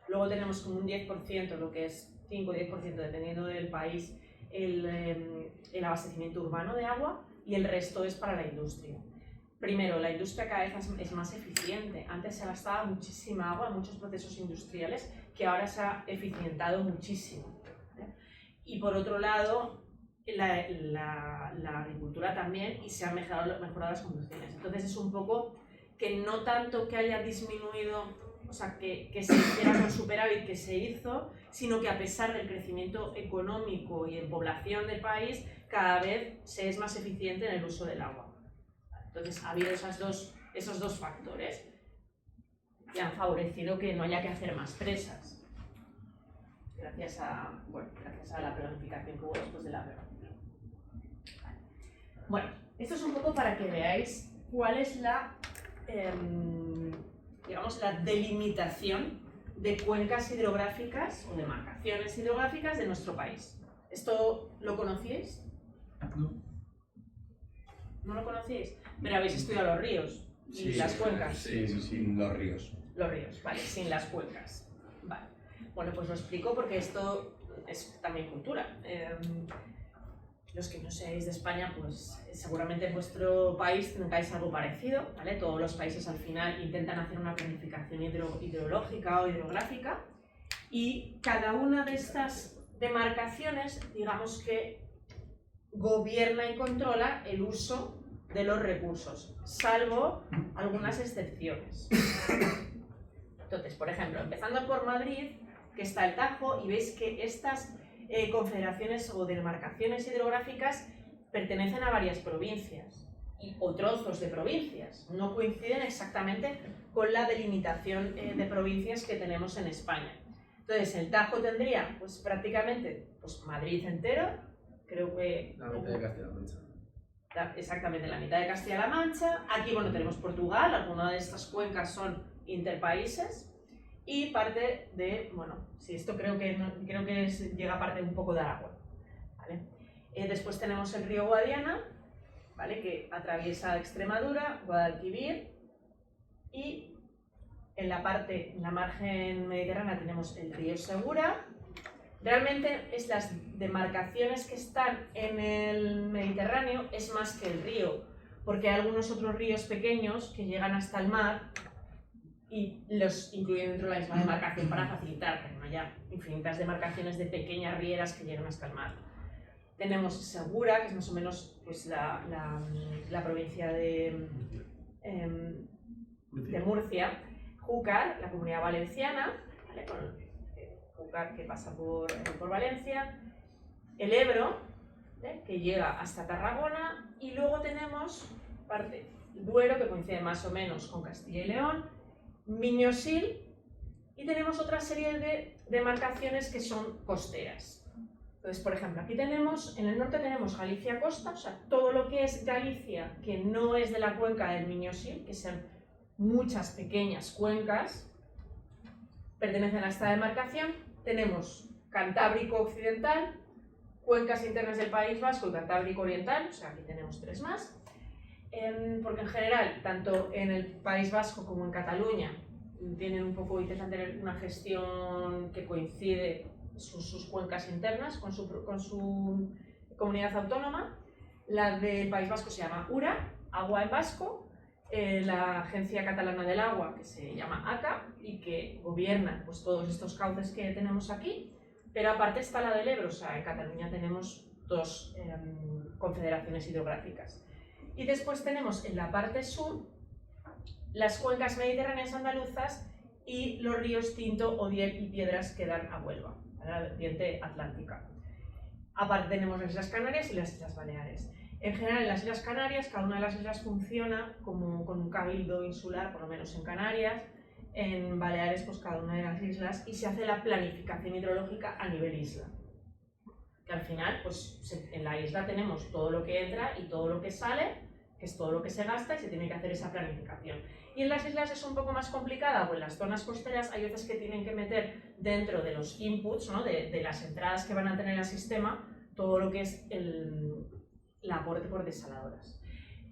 Luego tenemos como un 10%, lo que es 5 o 10% dependiendo del país, el abastecimiento urbano de agua y el resto es para la industria. Primero, la industria cada vez es más eficiente. Antes se gastaba muchísima agua en muchos procesos industriales que ahora se ha eficientado muchísimo. Y por otro lado, la agricultura también y se han mejorado las condiciones. Entonces es un poco que no tanto que haya disminuido, o sea, que se hiciera con superávit que se hizo, sino que a pesar del crecimiento económico y en población del país, cada vez se es más eficiente en el uso del agua. Entonces ha habido esos dos factores que han favorecido que no haya que hacer más presas. Gracias a la planificación que hubo después de la guerra. Bueno, esto es un poco para que veáis cuál es la delimitación de cuencas hidrográficas o de marcaciones hidrográficas de nuestro país. ¿Esto lo conocíais? No. ¿No lo conocíais? Pero habéis estudiado los ríos y las cuencas. Sí, los ríos. Los ríos, vale, sin las cuencas. Vale. Bueno, pues lo explico porque esto es también cultura. Los que no seáis de España, pues seguramente en vuestro país tengáis algo parecido, ¿vale? Todos los países al final intentan hacer una planificación hidrológica o hidrográfica y cada una de estas demarcaciones, digamos que gobierna y controla el uso de los recursos, salvo algunas excepciones. Entonces, por ejemplo, empezando por Madrid, que está el Tajo, y veis que estas confederaciones o demarcaciones hidrográficas pertenecen a varias provincias o trozos de provincias, no coinciden exactamente con la delimitación de provincias que tenemos en España. Entonces, el Tajo tendría pues prácticamente pues, Madrid entero, creo que... La mitad de Castilla-La Mancha. Exactamente, la mitad de Castilla-La Mancha. Aquí, bueno, tenemos Portugal, algunas de estas cuencas son interpaíses. Y parte de, bueno, sí, esto creo que llega parte un poco de Aragón, ¿vale? Después tenemos el río Guadiana, ¿vale? Que atraviesa Extremadura, Guadalquivir, y en la margen mediterránea tenemos el río Segura. Realmente es las demarcaciones que están en el Mediterráneo es más que el río, porque hay algunos otros ríos pequeños que llegan hasta el mar y los incluyen dentro de la misma demarcación para facilitar que no haya infinitas demarcaciones de pequeñas rieras que llegan hasta el mar. Tenemos Segura, que es más o menos pues, la provincia de Murcia, Júcar, la Comunidad Valenciana, ¿vale? Con Júcar que pasa por Valencia, el Ebro, que llega hasta Tarragona, y luego tenemos parte Duero, que coincide más o menos con Castilla y León, Miño-Sil, y tenemos otra serie de demarcaciones que son costeras. Entonces, por ejemplo, aquí tenemos, en el norte tenemos Galicia Costa, o sea, todo lo que es Galicia, que no es de la cuenca del Miño-Sil, que son muchas pequeñas cuencas, pertenecen a esta demarcación. Tenemos Cantábrico Occidental, cuencas internas del País Vasco y Cantábrico Oriental, o sea, aquí tenemos 3 más. Porque en general, tanto en el País Vasco como en Cataluña, intentan tener una gestión que coincide sus cuencas internas con su comunidad autónoma. La del País Vasco se llama URA, Agua en Vasco, la Agencia Catalana del Agua, que se llama ACA, y que gobierna pues, todos estos cauces que tenemos aquí. Pero aparte está la del Ebro, o sea, en Cataluña tenemos 2 confederaciones hidrográficas. Y después tenemos en la parte sur las cuencas mediterráneas andaluzas y los ríos Tinto, Odiel y Piedras que dan a Huelva, a la vertiente atlántica. Aparte tenemos las Islas Canarias y las Islas Baleares. En general, en las Islas Canarias, cada una de las islas funciona como con un cabildo insular, por lo menos en Canarias. En Baleares, pues cada una de las islas, y se hace la planificación hidrológica a nivel isla. Que al final, pues en la isla tenemos todo lo que entra y todo lo que sale, que es todo lo que se gasta, y se tiene que hacer esa planificación. Y en las islas es un poco más complicada, o en las zonas costeras hay veces que tienen que meter dentro de los inputs, ¿no? de las entradas que van a tener al sistema, todo lo que es el aporte por desaladoras.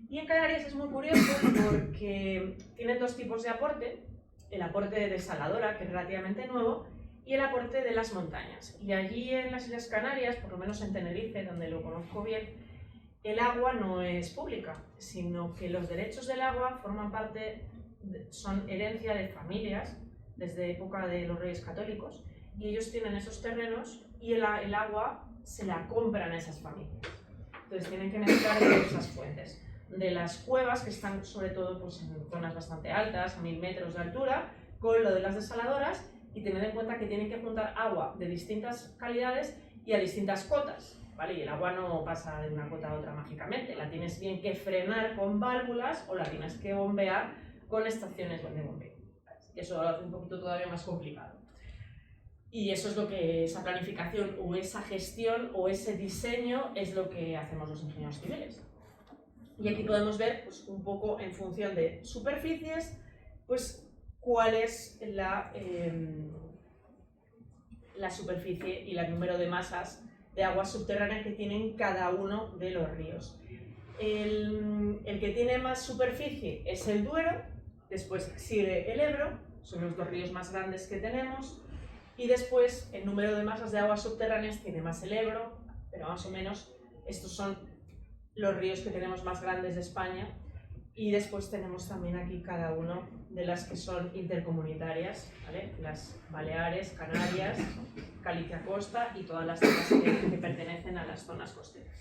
Y en Canarias es muy curioso porque tienen 2 tipos de aporte: el aporte de desaladora, que es relativamente nuevo, y el aporte de las montañas. Y allí en las Islas Canarias, por lo menos en Tenerife, donde lo conozco bien, el agua no es pública, sino que los derechos del agua forman parte, son herencia de familias desde época de los Reyes Católicos, y ellos tienen esos terrenos y el agua se la compran a esas familias. Entonces tienen que mezclar esas fuentes. De las cuevas, que están sobre todo pues, en zonas bastante altas, a 1000 metros de altura, con lo de las desaladoras, y tener en cuenta que tienen que juntar agua de distintas calidades y a distintas cotas, ¿vale? Y el agua no pasa de una cota a otra mágicamente, la tienes bien que frenar con válvulas o la tienes que bombear con estaciones de bombeo. Eso lo hace un poquito todavía más complicado. Y eso es lo que esa planificación o esa gestión o ese diseño es lo que hacemos los ingenieros civiles. Y aquí podemos ver pues, un poco en función de superficies, pues cuál es la superficie y el número de masas de agua subterránea que tienen cada uno de los ríos. El que tiene más superficie es el Duero, después sigue el Ebro, son los 2 ríos más grandes que tenemos, y después el número de masas de aguas subterráneas tiene más el Ebro, pero más o menos estos son los ríos que tenemos más grandes de España, y después tenemos también aquí cada uno de las que son intercomunitarias, ¿vale? Las Baleares, Canarias, Galicia Costa y todas las zonas que pertenecen a las zonas costeras.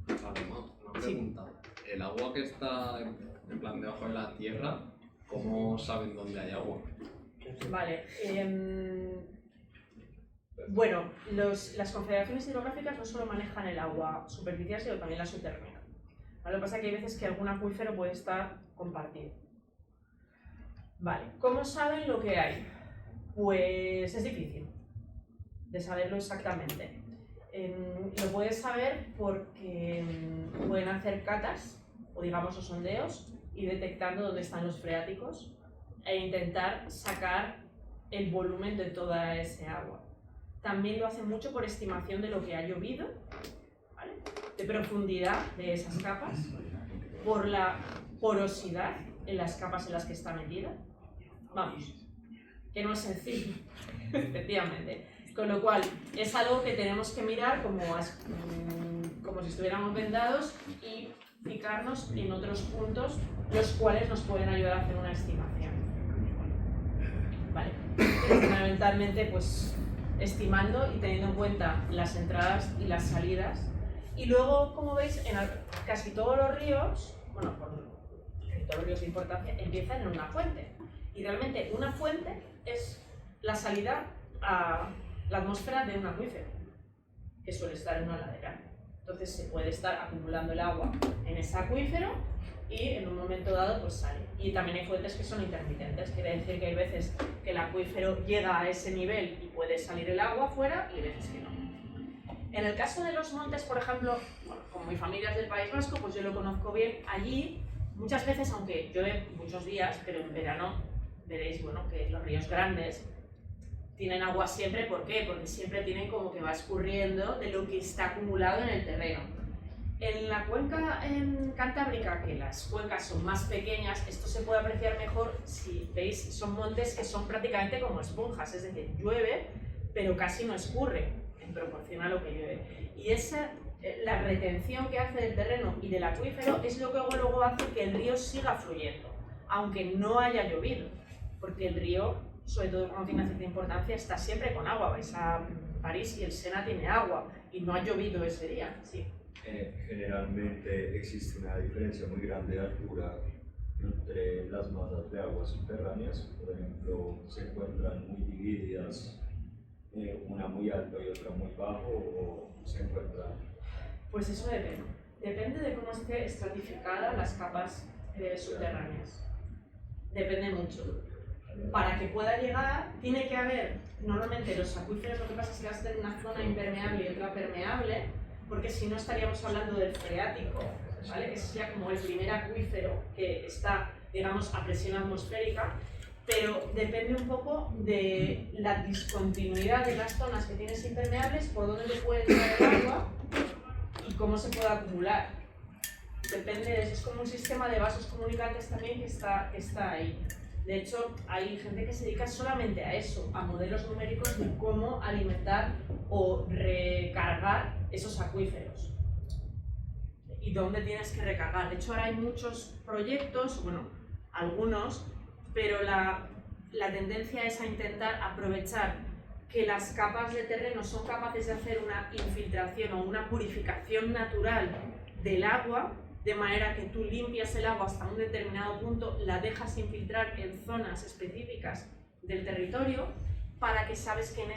Una pregunta. Sí. El agua que está en plan debajo de la tierra, ¿cómo saben dónde hay agua? Vale. Bueno, las confederaciones hidrográficas no solo manejan el agua superficial, sino también la subterránea. Lo que pasa es que hay veces que algún acuífero puede estar compartido. Vale, ¿cómo saben lo que hay? Pues es difícil de saberlo exactamente. Lo puedes saber porque pueden hacer catas, o digamos los sondeos, y detectando dónde están los freáticos e intentar sacar el volumen de toda ese agua. También lo hacen mucho por estimación de lo que ha llovido, ¿vale? De profundidad de esas capas, por la porosidad en las capas en las que está metida. Vamos, que no es sencillo, efectivamente. Con lo cual, es algo que tenemos que mirar como si estuviéramos vendados y fijarnos en otros puntos los cuales nos pueden ayudar a hacer una estimación. Vale. Fundamentalmente, pues estimando y teniendo en cuenta las entradas y las salidas. Y luego, como veis, en casi todos los ríos, bueno, en todos los ríos de importancia, empiezan en una fuente. Y realmente una fuente es la salida a la atmósfera de un acuífero, que suele estar en una ladera. Entonces se puede estar acumulando el agua en ese acuífero y en un momento dado pues sale. Y también hay fuentes que son intermitentes, quiere decir que hay veces que el acuífero llega a ese nivel y puede salir el agua fuera y hay veces que no. En el caso de los montes, por ejemplo, bueno, como mi familia es del País Vasco, pues yo lo conozco bien. Allí, muchas veces, aunque llueve muchos días, pero en verano veréis, bueno, que los ríos grandes tienen agua siempre. ¿Por qué? Porque siempre tienen como que va escurriendo de lo que está acumulado en el terreno. En la cuenca cantábrica, que las cuencas son más pequeñas, esto se puede apreciar mejor si veis, son montes que son prácticamente como esponjas, es decir, llueve, pero casi no escurre en proporción a lo que llueve. Y la retención que hace del terreno y del acuífero es lo que luego hace que el río siga fluyendo, aunque no haya llovido, porque el río, sobre todo cuando tiene cierta importancia, está siempre con agua. Vais a París y el Sena tiene agua y no ha llovido ese día. Sí. Generalmente existe una diferencia muy grande de altura entre las masas de aguas subterráneas. Por ejemplo, se encuentran muy divididas, una muy alta y otra muy bajo, o se encuentran. Pues eso depende. Depende de cómo esté estratificada las capas subterráneas. Depende mucho. Para que pueda llegar, tiene que haber, normalmente los acuíferos, lo que pasa es que vas a tener una zona impermeable y otra permeable, porque si no estaríamos hablando del freático, ¿vale? Que sería como el primer acuífero que está, digamos, a presión atmosférica, pero depende un poco de la discontinuidad de las zonas que tienes impermeables, por dónde le puede entrar el agua y cómo se puede acumular. Depende de eso, es como un sistema de vasos comunicantes también que está ahí. De hecho, hay gente que se dedica solamente a eso, a modelos numéricos de cómo alimentar o recargar esos acuíferos y dónde tienes que recargar. De hecho, ahora hay muchos proyectos, bueno, algunos, pero la tendencia es a intentar aprovechar que las capas de terreno son capaces de hacer una infiltración o una purificación natural del agua, de manera que tú limpias el agua hasta un determinado punto, la dejas infiltrar en zonas específicas del territorio, para que sabes que en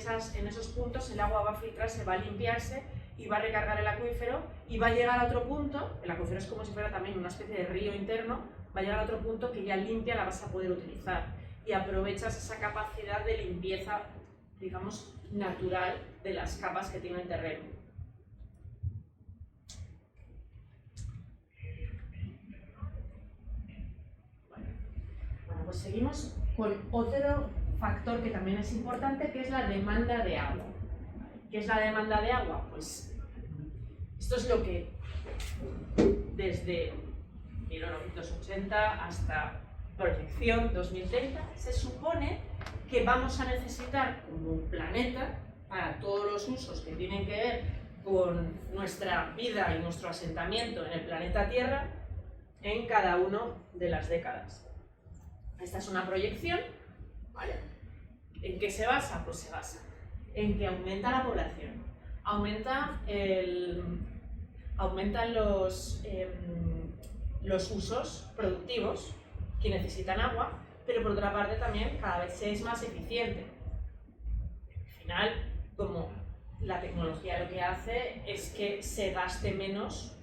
esos puntos el agua va a filtrarse, va a limpiarse y va a recargar el acuífero y va a llegar a otro punto. El acuífero es como si fuera también una especie de río interno, va a llegar a otro punto que ya limpia, la vas a poder utilizar y aprovechas esa capacidad de limpieza, digamos, natural de las capas que tiene el terreno. Pues seguimos con otro factor que también es importante, que es la demanda de agua. ¿Qué es la demanda de agua? Pues esto es lo que desde 1980 hasta proyección 2030 se supone que vamos a necesitar como planeta, para todos los usos que tienen que ver con nuestra vida y nuestro asentamiento en el planeta Tierra, en cada una de las décadas. Esta es una proyección, ¿vale? ¿En qué se basa? Pues se basa en que aumenta la población, aumentan los usos productivos que necesitan agua, pero por otra parte también cada vez se es más eficiente. Al final, como la tecnología lo que hace es que se gaste menos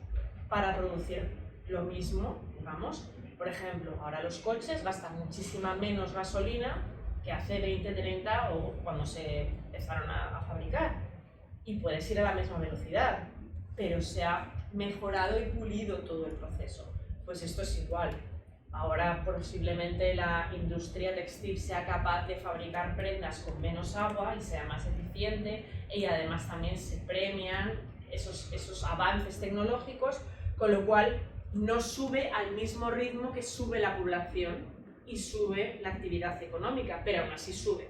para producir lo mismo, digamos. Por ejemplo, ahora los coches gastan muchísima menos gasolina que hace 20, 30 o cuando se empezaron a fabricar. Y puedes ir a la misma velocidad, pero se ha mejorado y pulido todo el proceso. Pues esto es igual. Ahora posiblemente la industria textil sea capaz de fabricar prendas con menos agua y sea más eficiente, y además también se premian esos avances tecnológicos, con lo cual no sube al mismo ritmo que sube la población y sube la actividad económica, pero aún así sube.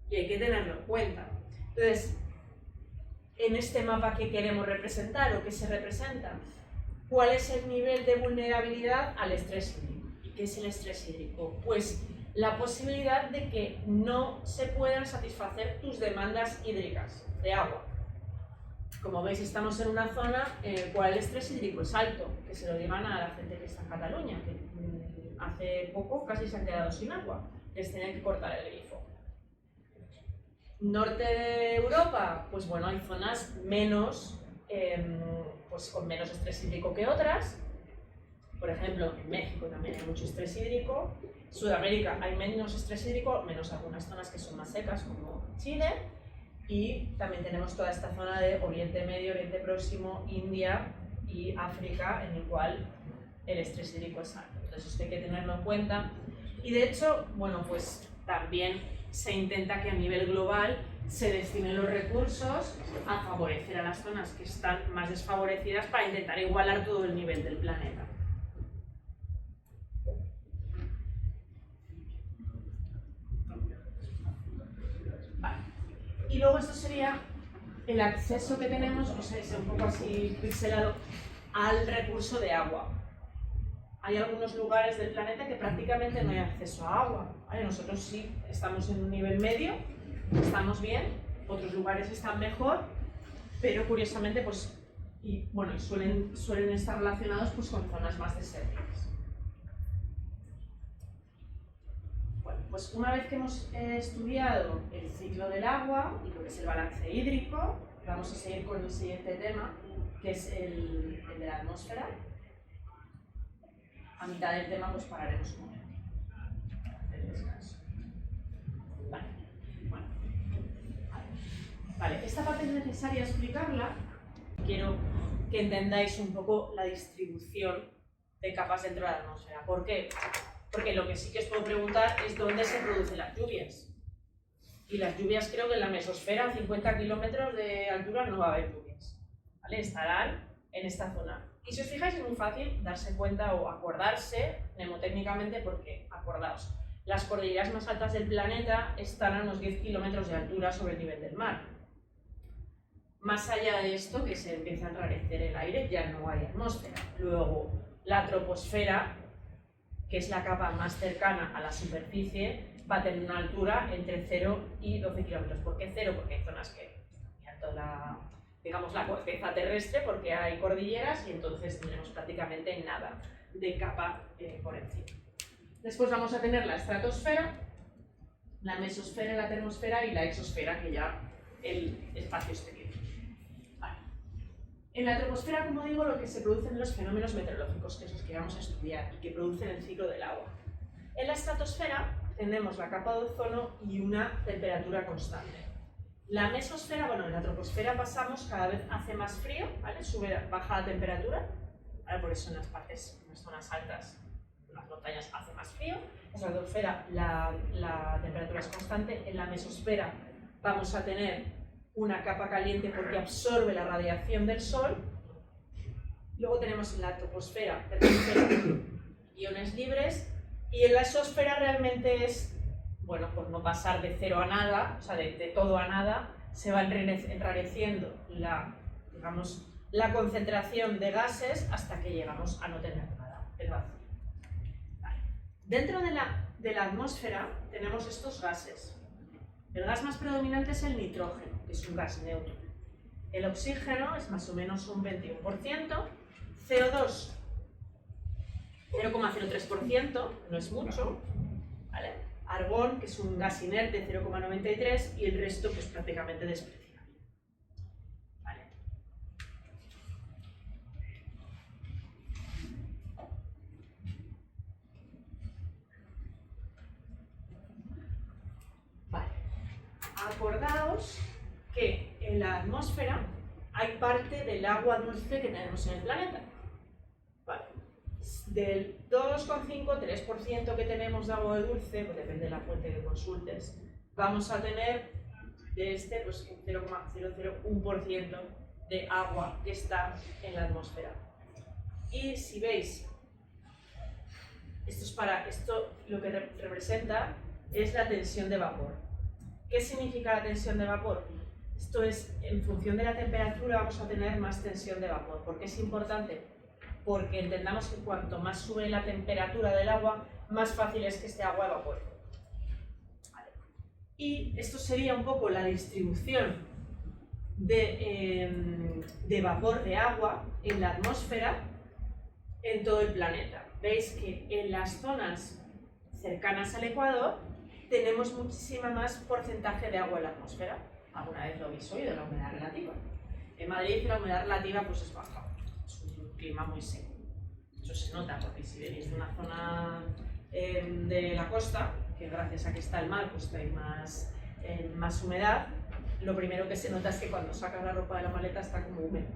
Y hay que tenerlo en cuenta. Entonces, en este mapa que queremos representar o que se representa, ¿Cuál es el nivel de vulnerabilidad al estrés hídrico? ¿Y qué es el estrés hídrico? Pues la posibilidad de que no se puedan satisfacer tus demandas hídricas de agua. Como veis, estamos en una zona en la cual el estrés hídrico es alto, que se lo digan a la gente que está en Cataluña, que hace poco casi se han quedado sin agua, les tienen que cortar el grifo. Norte de Europa, pues bueno, hay zonas menos, pues con menos estrés hídrico que otras. Por ejemplo, en México también hay mucho estrés hídrico. Sudamérica hay menos estrés hídrico, menos algunas zonas que son más secas, como Chile. Y también tenemos toda esta zona de Oriente Medio, Oriente Próximo, India y África, en el cual el estrés hídrico es alto. Entonces esto hay que tenerlo en cuenta. Y de hecho, bueno, pues también se intenta que a nivel global se destinen los recursos a favorecer a las zonas que están más desfavorecidas para intentar igualar todo el nivel del planeta. Vale. Y luego esto sería el acceso que tenemos, o sea, es un poco así pixelado, al recurso de agua. Hay algunos lugares del planeta que prácticamente no hay acceso a agua, ¿vale? Nosotros sí estamos en un nivel medio, estamos bien, otros lugares están mejor, pero curiosamente pues, suelen estar relacionados pues, con zonas más desérticas. Bueno, pues una vez que hemos estudiado el ciclo del agua y lo que es el balance hídrico, vamos a seguir con el siguiente tema, que es el de la atmósfera. A mitad del tema pues pararemos un momento. El descanso. Vale. Bueno. Vale, esta parte es necesaria explicarla. Quiero que entendáis un poco la distribución de capas dentro de la atmósfera. ¿Por qué? Porque lo que sí que os puedo preguntar es dónde se producen las lluvias. Y las lluvias, creo que en la mesosfera, a 50 kilómetros de altura, no va a haber lluvias. ¿Vale? Estarán en esta zona. Y si os fijáis, es muy fácil darse cuenta o acordarse mnemotécnicamente porque, acordaos, las cordilleras más altas del planeta están a unos 10 kilómetros de altura sobre el nivel del mar. Más allá de esto, que se empieza a enrarecer el aire, ya no hay atmósfera. Luego, la troposfera, que es la capa más cercana a la superficie, va a tener una altura entre 0 y 12 kilómetros. ¿Por qué 0? Porque hay zonas que están toda la corteza terrestre, porque hay cordilleras y entonces tendremos prácticamente nada de capa por encima. Después vamos a tener la estratosfera, la mesosfera, la termosfera y la exosfera, que ya el espacio exterior. Vale. En la troposfera, como digo, lo que se producen los fenómenos meteorológicos, que es los que vamos a estudiar y que producen el ciclo del agua. En la estratosfera tenemos la capa de ozono y una temperatura constante. La mesosfera, bueno, en la troposfera pasamos, cada vez hace más frío, ¿vale? Baja la temperatura, ¿vale? Por eso en las partes, en las zonas altas, en las montañas hace más frío. En la estratosfera la temperatura es constante. En la mesosfera vamos a tener una capa caliente porque absorbe la radiación del sol. Luego tenemos en la troposfera, iones libres, y en la exosfera realmente es, bueno, por no pasar de cero a nada, o sea, de todo a nada, se va enrareciendo la concentración de gases hasta que llegamos a no tener nada, el vacío. Vale. Dentro de la atmósfera tenemos estos gases. El gas más predominante es el nitrógeno, que es un gas neutro. El oxígeno es más o menos un 21%, CO2 0,03%, no es mucho, ¿vale? Argón, que es un gas inerte, 0,93%, y el resto pues prácticamente despreciable. ¿Vale? Vale. Acordaos que en la atmósfera hay parte del agua dulce que tenemos en el planeta. Vale. Del 2,5-3% que tenemos de agua dulce, pues depende de la fuente que consultes, vamos a tener de este pues, un 0,001% de agua que está en la atmósfera. Y si veis, esto lo que representa es la tensión de vapor. ¿Qué significa la tensión de vapor? Esto es, en función de la temperatura vamos a tener más tensión de vapor. ¿Por qué es importante? porque entendamos que cuanto más sube la temperatura del agua, más fácil es que este agua evapore. Vale. Y esto sería un poco la distribución de vapor de agua en la atmósfera en todo el planeta. Veis que en las zonas cercanas al Ecuador tenemos muchísima más porcentaje de agua en la atmósfera. Alguna vez lo habéis oído, la humedad relativa. En Madrid la humedad relativa pues es baja, es un clima muy seco. Eso se nota porque si venís de una zona de la costa, que gracias a que está el mar pues hay más humedad, lo primero que se nota es que cuando sacas la ropa de la maleta está como húmeda.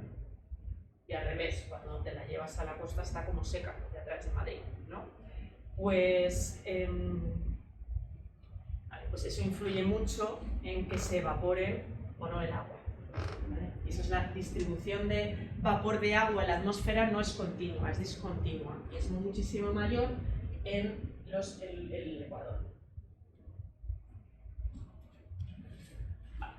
Y al revés, cuando te la llevas a la costa está como seca, de atrás de Madrid, ¿no? Pues, vale, pues eso influye mucho en que se evapore o no el agua. ¿Vale? Y eso es la distribución de vapor de agua en la atmósfera, no es continua, es discontinua. Y es muchísimo mayor en el Ecuador. Vale.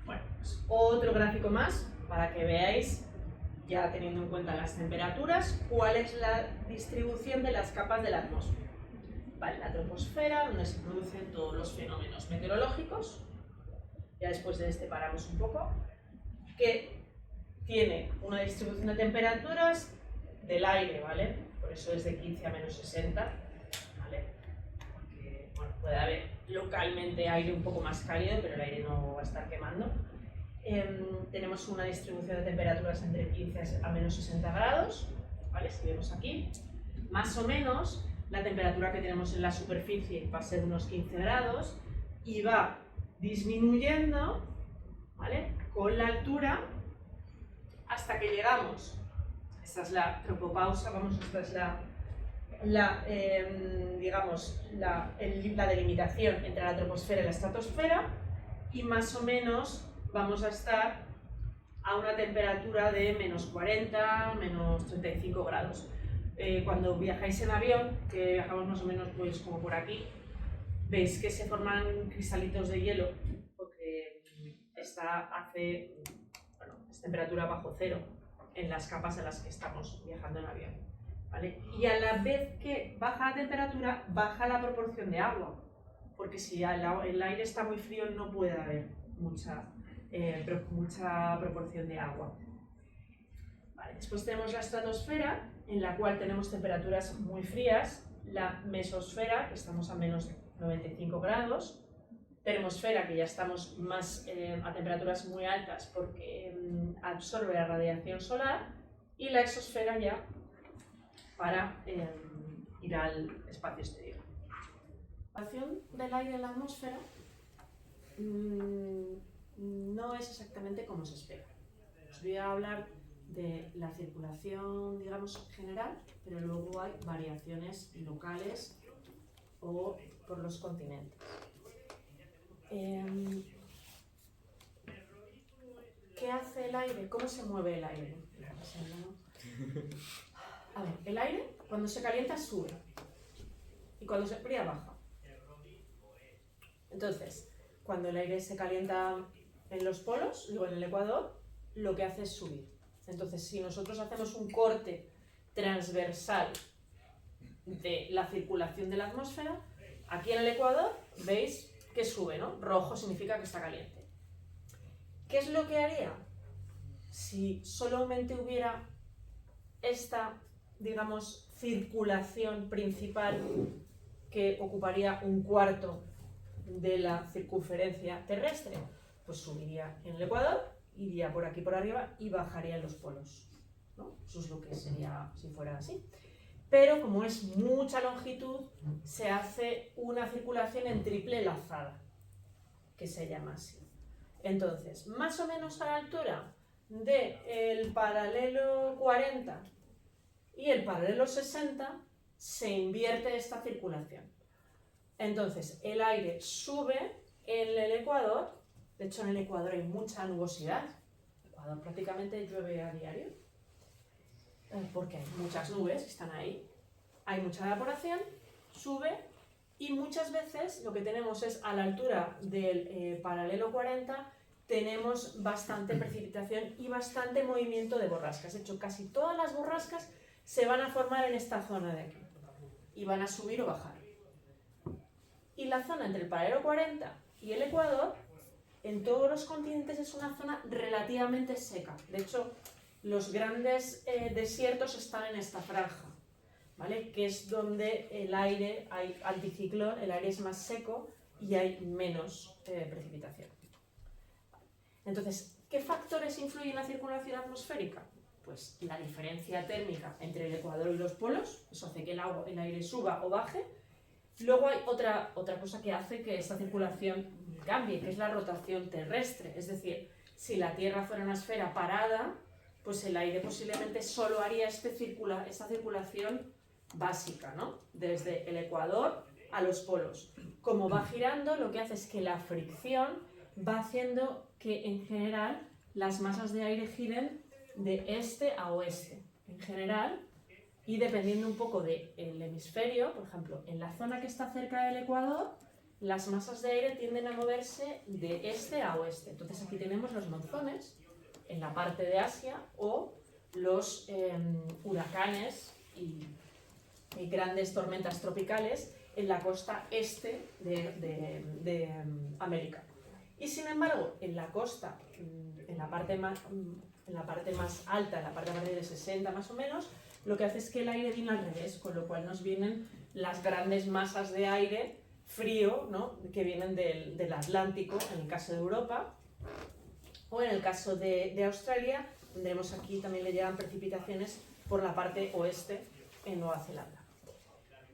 Bueno, pues otro gráfico más para que veáis, ya teniendo en cuenta las temperaturas, cuál es la distribución de las capas de la atmósfera. Vale, la troposfera, donde se producen todos los fenómenos meteorológicos, ya después de este paramos un poco, que tiene una distribución de temperaturas del aire, ¿vale? Por eso es de 15 a menos 60, ¿vale? Porque, bueno, puede haber localmente aire un poco más cálido, pero el aire no va a estar quemando. Tenemos una distribución de temperaturas entre 15 a menos 60 grados, ¿vale? Si vemos aquí, más o menos la temperatura que tenemos en la superficie va a ser unos 15 grados y va disminuyendo, ¿vale? Con la altura hasta que llegamos. Esta es la tropopausa, esta es la delimitación entre la troposfera y la estratosfera, y más o menos vamos a estar a una temperatura de menos 40, menos 35 grados. Cuando viajáis en avión, que viajamos más o menos pues como por aquí, veis que se forman cristalitos de hielo porque es temperatura bajo cero en las capas en las que estamos viajando en avión, ¿vale? Y a la vez que baja la temperatura, baja la proporción de agua, porque si el aire está muy frío no puede haber mucha proporción de agua. Vale, después tenemos la estratosfera, en la cual tenemos temperaturas muy frías, la mesosfera, que estamos a menos 95 grados, termosfera, que ya estamos más a temperaturas muy altas porque absorbe la radiación solar, y la exosfera ya para ir al espacio exterior. La circulación del aire en la atmósfera no es exactamente como se espera. Os voy a hablar de la circulación, digamos, general, pero luego hay variaciones locales o por los continentes. ¿Qué hace el aire? ¿Cómo se mueve el aire? A ver, el aire cuando se calienta sube y cuando se enfría baja. Entonces, cuando el aire se calienta en los polos, digo en el Ecuador, lo que hace es subir. Entonces, si nosotros hacemos un corte transversal de la circulación de la atmósfera, aquí en el Ecuador veis que sube, ¿no? Rojo significa que está caliente. ¿Qué es lo que haría? Si solamente hubiera esta, digamos, circulación principal que ocuparía un cuarto de la circunferencia terrestre, pues subiría en el Ecuador, iría por aquí por arriba y bajaría en los polos, ¿no? Eso es lo que sería si fuera así. Pero como es mucha longitud, se hace una circulación en triple lazada, que se llama así. Entonces, más o menos a la altura del paralelo 40 y el paralelo 60 se invierte esta circulación. Entonces, el aire sube en el Ecuador. De hecho, en el Ecuador hay mucha nubosidad. En el Ecuador prácticamente llueve a diario, porque hay muchas nubes que están ahí. Hay mucha evaporación, sube, y muchas veces lo que tenemos es a la altura del paralelo 40 tenemos bastante precipitación y bastante movimiento de borrascas. De hecho, casi todas las borrascas se van a formar en esta zona de aquí y van a subir o bajar. Y la zona entre el paralelo 40 y el Ecuador, en todos los continentes es una zona relativamente seca. De hecho, los grandes desiertos están en esta franja, ¿vale? Que es donde el aire, hay anticiclón, el aire es más seco y hay menos precipitación. Entonces, ¿qué factores influyen en la circulación atmosférica? Pues la diferencia térmica entre el Ecuador y los polos, eso hace que el aire suba o baje. Luego hay otra cosa que hace que esta circulación cambie, que es la rotación terrestre. Es decir, si la Tierra fuera una esfera parada, pues el aire posiblemente solo haría esta circulación básica, ¿no? Desde el Ecuador a los polos. Como va girando, lo que hace es que la fricción va haciendo que en general las masas de aire giren de este a oeste. En general, y dependiendo un poco del hemisferio, por ejemplo, en la zona que está cerca del Ecuador, las masas de aire tienden a moverse de este a oeste. Entonces aquí tenemos los monzones en la parte de Asia o los huracanes y grandes tormentas tropicales en la costa este de América. Y sin embargo, en la costa, en la parte más alta, en la parte a partir de 60 más o menos, lo que hace es que el aire viene al revés, con lo cual nos vienen las grandes masas de aire frío, ¿no? Que vienen del Atlántico, en el caso de Europa, o en el caso de Australia, tendremos aquí también le llegan precipitaciones por la parte oeste en Nueva Zelanda.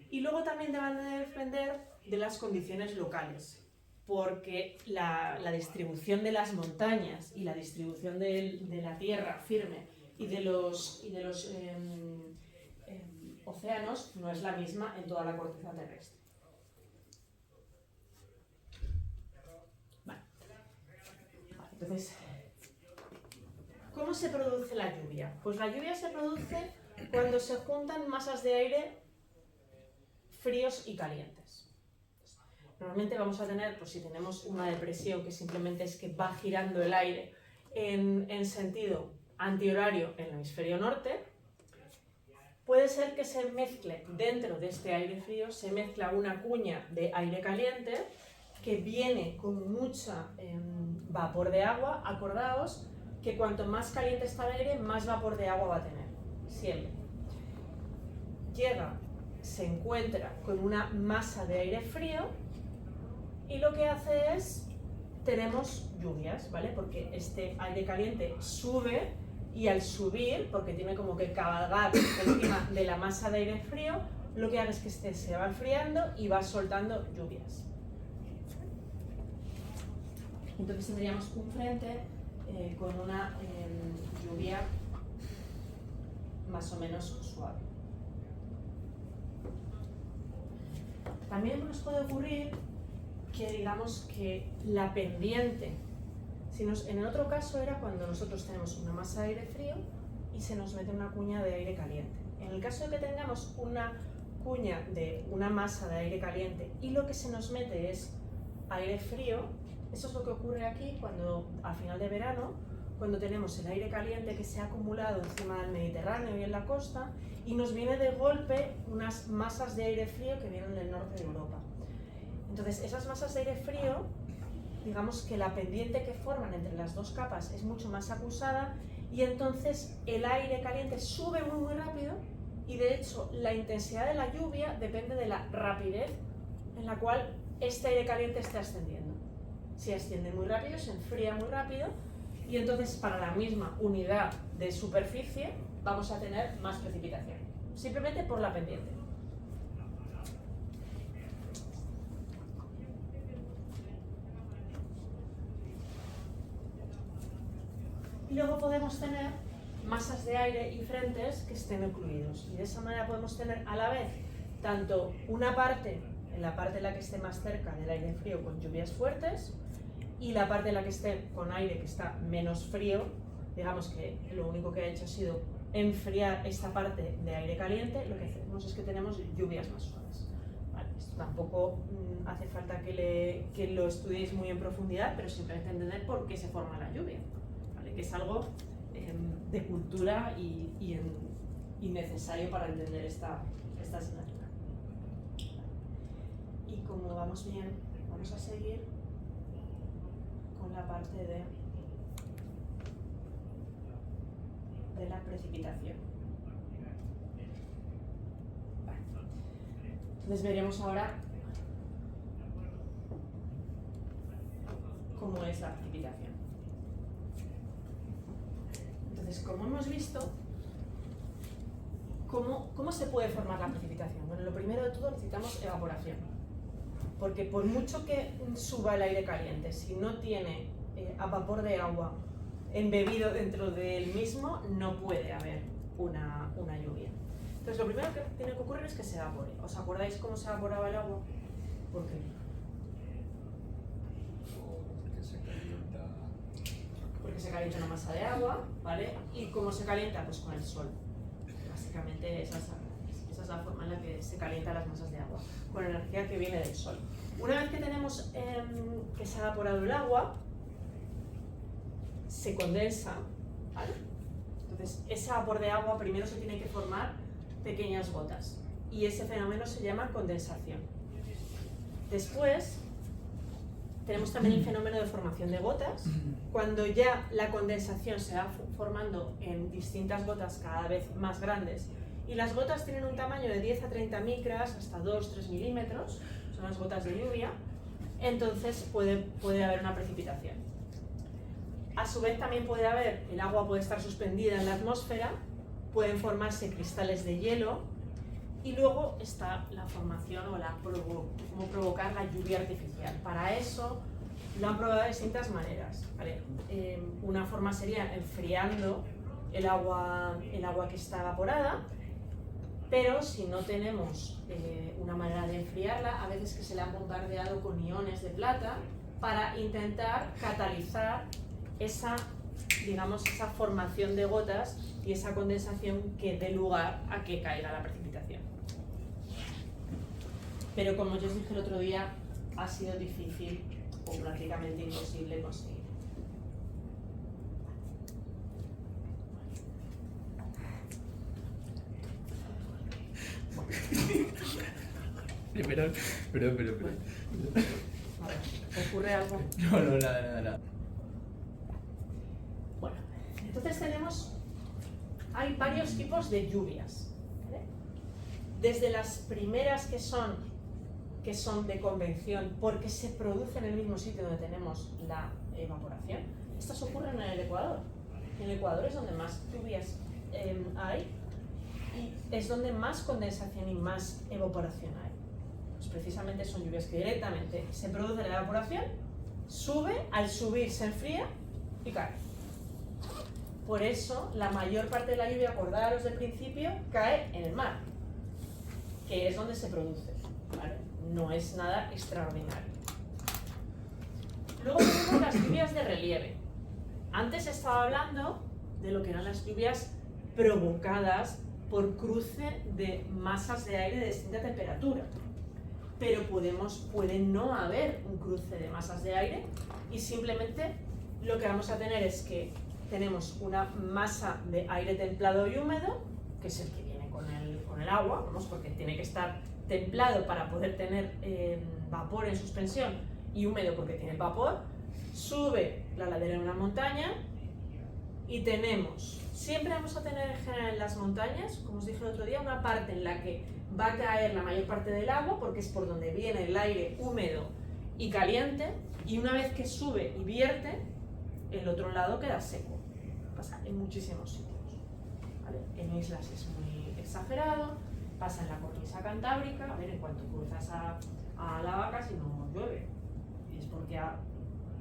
Y luego también van a depender de las condiciones locales, porque la distribución de las montañas y la distribución de la tierra firme y de los océanos no es la misma en toda la corteza terrestre. Vale. Entonces, ¿cómo se produce la lluvia? Pues la lluvia se produce cuando se juntan masas de aire fríos y calientes. Normalmente vamos a tener, pues si tenemos una depresión que simplemente es que va girando el aire en sentido antihorario en el hemisferio norte, puede ser que se mezcle dentro de este aire frío, se mezcla una cuña de aire caliente que viene con mucha vapor de agua. Acordaos que cuanto más caliente está el aire, más vapor de agua va a tener, siempre. Llega, se encuentra con una masa de aire frío y lo que hace es, tenemos lluvias, ¿vale? Porque este aire caliente sube y al subir, porque tiene como que cabalgar encima de la masa de aire frío, lo que hace es que este se va enfriando y va soltando lluvias. Entonces tendríamos un frente con una lluvia más o menos suave. También nos puede ocurrir que digamos que la pendiente, en el otro caso era cuando nosotros tenemos una masa de aire frío y se nos mete una cuña de aire caliente. En el caso de que tengamos una cuña de una masa de aire caliente y lo que se nos mete es aire frío, eso es lo que ocurre aquí cuando al final de verano, cuando tenemos el aire caliente que se ha acumulado encima del Mediterráneo y en la costa y nos viene de golpe unas masas de aire frío que vienen del norte de Europa. Entonces esas masas de aire frío, digamos que la pendiente que forman entre las dos capas es mucho más acusada y entonces el aire caliente sube muy rápido y de hecho la intensidad de la lluvia depende de la rapidez en la cual este aire caliente esté ascendiendo. Si asciende muy rápido, se enfría muy rápido y entonces para la misma unidad de superficie vamos a tener más precipitación, simplemente por la pendiente. Y luego podemos tener masas de aire y frentes que estén ocluidos. Y de esa manera podemos tener a la vez tanto una parte, en la parte en la que esté más cerca del aire frío con lluvias fuertes, y la parte en la que esté con aire que está menos frío, digamos que lo único que ha hecho ha sido enfriar esta parte de aire caliente, lo que hacemos es que tenemos lluvias más suaves. ¿Vale? Esto tampoco hace falta que lo estudiéis muy en profundidad, pero simplemente entender por qué se forma la lluvia, ¿vale? Que es algo de cultura y necesario para entender esta asignatura. Y como vamos bien, vamos a seguir con la parte de la precipitación. Vale. Entonces veremos ahora cómo es la precipitación. Entonces, como hemos visto, ¿cómo se puede formar la precipitación? Bueno, lo primero de todo necesitamos evaporación, porque por mucho que suba el aire caliente, si no tiene a vapor de agua embebido dentro del mismo, no puede haber una lluvia. Entonces, lo primero que tiene que ocurrir es que se evapore. ¿Os acordáis cómo se evaporaba el agua? ¿Por qué? Porque se calienta una masa de agua, ¿vale? ¿Y cómo se calienta? Pues con el sol. Básicamente esa es la forma en la que se calientan las masas de agua, con energía que viene del sol. Una vez que tenemos que se ha evaporado el agua, se condensa, ¿vale? Entonces, ese vapor de agua primero se tiene que formar pequeñas gotas y ese fenómeno se llama condensación. Después, tenemos también el fenómeno de formación de gotas, cuando ya la condensación se va formando en distintas gotas cada vez más grandes y las gotas tienen un tamaño de 10 a 30 micras hasta 2-3 milímetros, son las gotas de lluvia, entonces puede haber una precipitación. A su vez también puede haber, el agua puede estar suspendida en la atmósfera, pueden formarse cristales de hielo y luego está la formación o cómo provocar la lluvia artificial. Para eso lo han probado de distintas maneras, ¿vale? Una forma sería enfriando el agua que está evaporada, pero si no tenemos una manera de enfriarla, a veces que se le han bombardeado con iones de plata para intentar catalizar esa formación de gotas y esa condensación que dé lugar a que caiga la precipitación. Pero como yo os dije el otro día, ha sido difícil o prácticamente imposible conseguir. Pero. A ver, ¿ocurre algo? No, nada. Bueno, entonces hay varios tipos de lluvias, ¿vale? Desde las primeras que son de convección porque se producen en el mismo sitio donde tenemos la evaporación. Estas ocurren en el Ecuador. En el Ecuador es donde más lluvias hay y es donde más condensación y más evaporación hay. Pues precisamente son lluvias que directamente se produce la evaporación, sube, al subir se enfría y cae. Por eso la mayor parte de la lluvia, acordaros del principio, cae en el mar, que es donde se produce, ¿vale? No es nada extraordinario. Luego tenemos las lluvias de relieve. Antes estaba hablando de lo que eran las lluvias provocadas por cruce de masas de aire de distinta temperatura. Pero puede no haber un cruce de masas de aire y simplemente lo que vamos a tener es que tenemos una masa de aire templado y húmedo, que es el que viene con el agua, vamos, porque tiene que estar templado para poder tener vapor en suspensión y húmedo porque tiene vapor, sube la ladera de una montaña y siempre vamos a tener en general en las montañas, como os dije el otro día, una parte en la que va a caer la mayor parte del agua porque es por donde viene el aire húmedo y caliente, y una vez que sube y vierte, el otro lado queda seco. Pasa en muchísimos sitios, ¿vale? En islas es muy exagerado, pasa en la cornisa cantábrica, a ver, en cuanto cruzas a la vaca, si no llueve, y es porque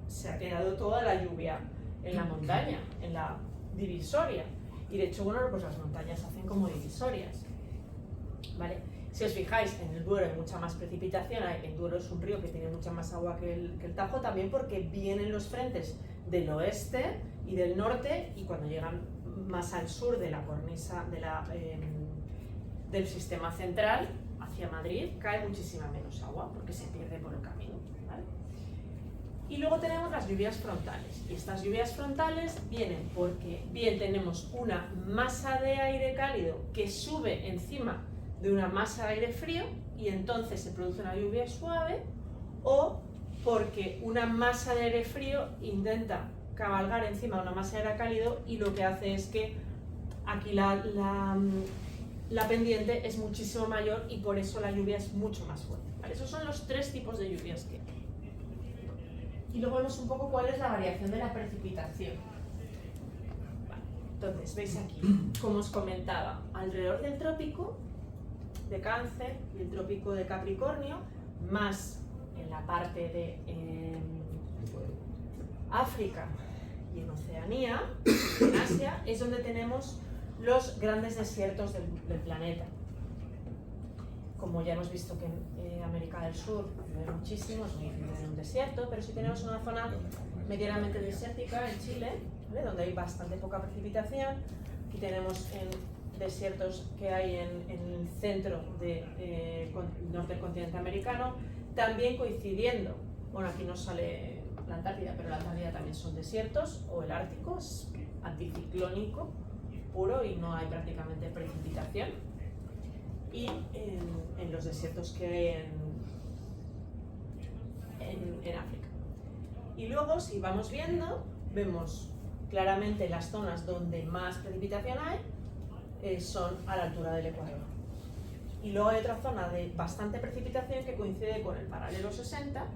se ha quedado toda la lluvia en la montaña, en la divisoria, y de hecho, bueno, pues las montañas hacen como divisorias, ¿vale? Si os fijáis, en el Duero hay mucha más precipitación, el Duero es un río que tiene mucha más agua que el Tajo, también porque vienen los frentes del oeste y del norte, y cuando llegan más al sur de la cornisa del sistema central, hacia Madrid cae muchísima menos agua porque se pierde por el camino, ¿vale? Y luego tenemos las lluvias frontales. Y estas lluvias frontales vienen porque bien tenemos una masa de aire cálido que sube encima de una masa de aire frío y entonces se produce una lluvia suave, o porque una masa de aire frío intenta cabalgar encima de una masa de aire cálido y lo que hace es que aquí la pendiente es muchísimo mayor y por eso la lluvia es mucho más fuerte, ¿vale? Esos son los tres tipos de lluvias que hay. Y luego vemos un poco cuál es la variación de la precipitación. Vale, entonces, veis aquí, como os comentaba, alrededor del trópico de Cáncer y el trópico de Capricornio, más en la parte de África y en Oceanía, en Asia, es donde tenemos los grandes desiertos del planeta. Como ya hemos visto que en América del Sur llueve muchísimo, es muy difícil tener un desierto, pero sí tenemos una zona medianamente desértica en Chile, ¿vale? Donde hay bastante poca precipitación. Aquí tenemos desiertos que hay en el centro norte del continente americano, también coincidiendo, bueno, aquí no sale la Antártida, pero la Antártida también son desiertos, o el Ártico, es anticiclónico puro y no hay prácticamente precipitación. Y en los desiertos que hay en África. Y luego, si vamos viendo, vemos claramente las zonas donde más precipitación hay, son a la altura del Ecuador. Y luego hay otra zona de bastante precipitación que coincide con el paralelo 60,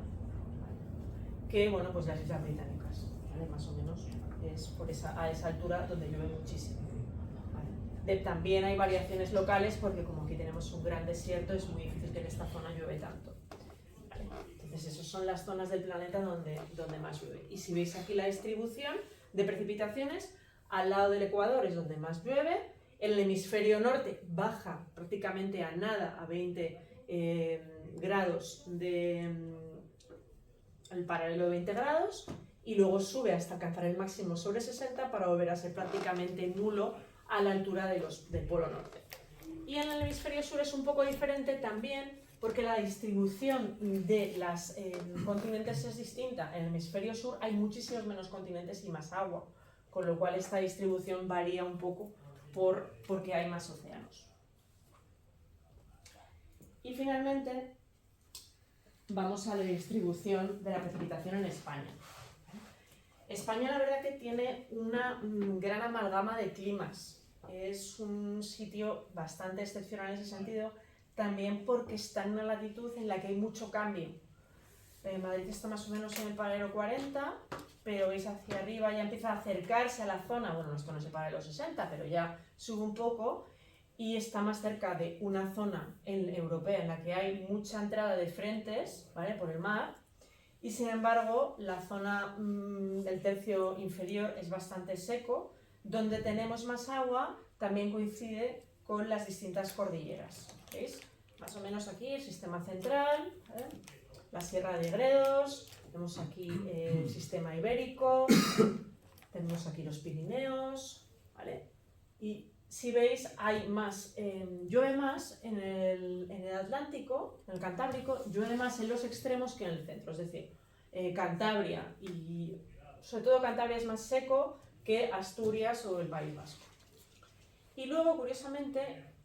que, bueno, pues las Islas Británicas, ¿vale? Más o menos es a esa altura donde llueve muchísimo. También hay variaciones locales porque como aquí tenemos un gran desierto es muy difícil que en esta zona llueve tanto. Entonces esas son las zonas del planeta donde más llueve. Y si veis aquí la distribución de precipitaciones, al lado del Ecuador es donde más llueve, en el hemisferio norte baja prácticamente a nada, a 20 grados el paralelo de 20 grados, y luego sube hasta alcanzar el máximo sobre 60 para volver a ser prácticamente nulo a la altura del polo norte. Y en el hemisferio sur es un poco diferente también porque la distribución de los continentes es distinta. En el hemisferio sur hay muchísimos menos continentes y más agua, con lo cual esta distribución varía un poco porque hay más océanos. Y finalmente vamos a la distribución de la precipitación en España. España la verdad que tiene una gran amalgama de climas. Es un sitio bastante excepcional en ese sentido, también porque está en una latitud en la que hay mucho cambio. Madrid está más o menos en el paralelo 40, pero veis hacia arriba ya empieza a acercarse a la zona, bueno, esto no es el paralelo 60, pero ya sube un poco y está más cerca de una zona europea en la que hay mucha entrada de frentes, ¿vale? Por el mar. Y sin embargo, la zona del tercio inferior es bastante seco, donde tenemos más agua, también coincide con las distintas cordilleras. ¿Veis? Más o menos aquí el sistema central, la Sierra de Gredos, tenemos aquí el sistema ibérico, tenemos aquí los Pirineos, ¿vale? Y si veis, llueve más en el Atlántico, en el Cantábrico, llueve más en los extremos que en el centro, es decir, Cantabria y sobre todo Cantabria es más seco que Asturias o el País Vasco. Y luego, curiosamente,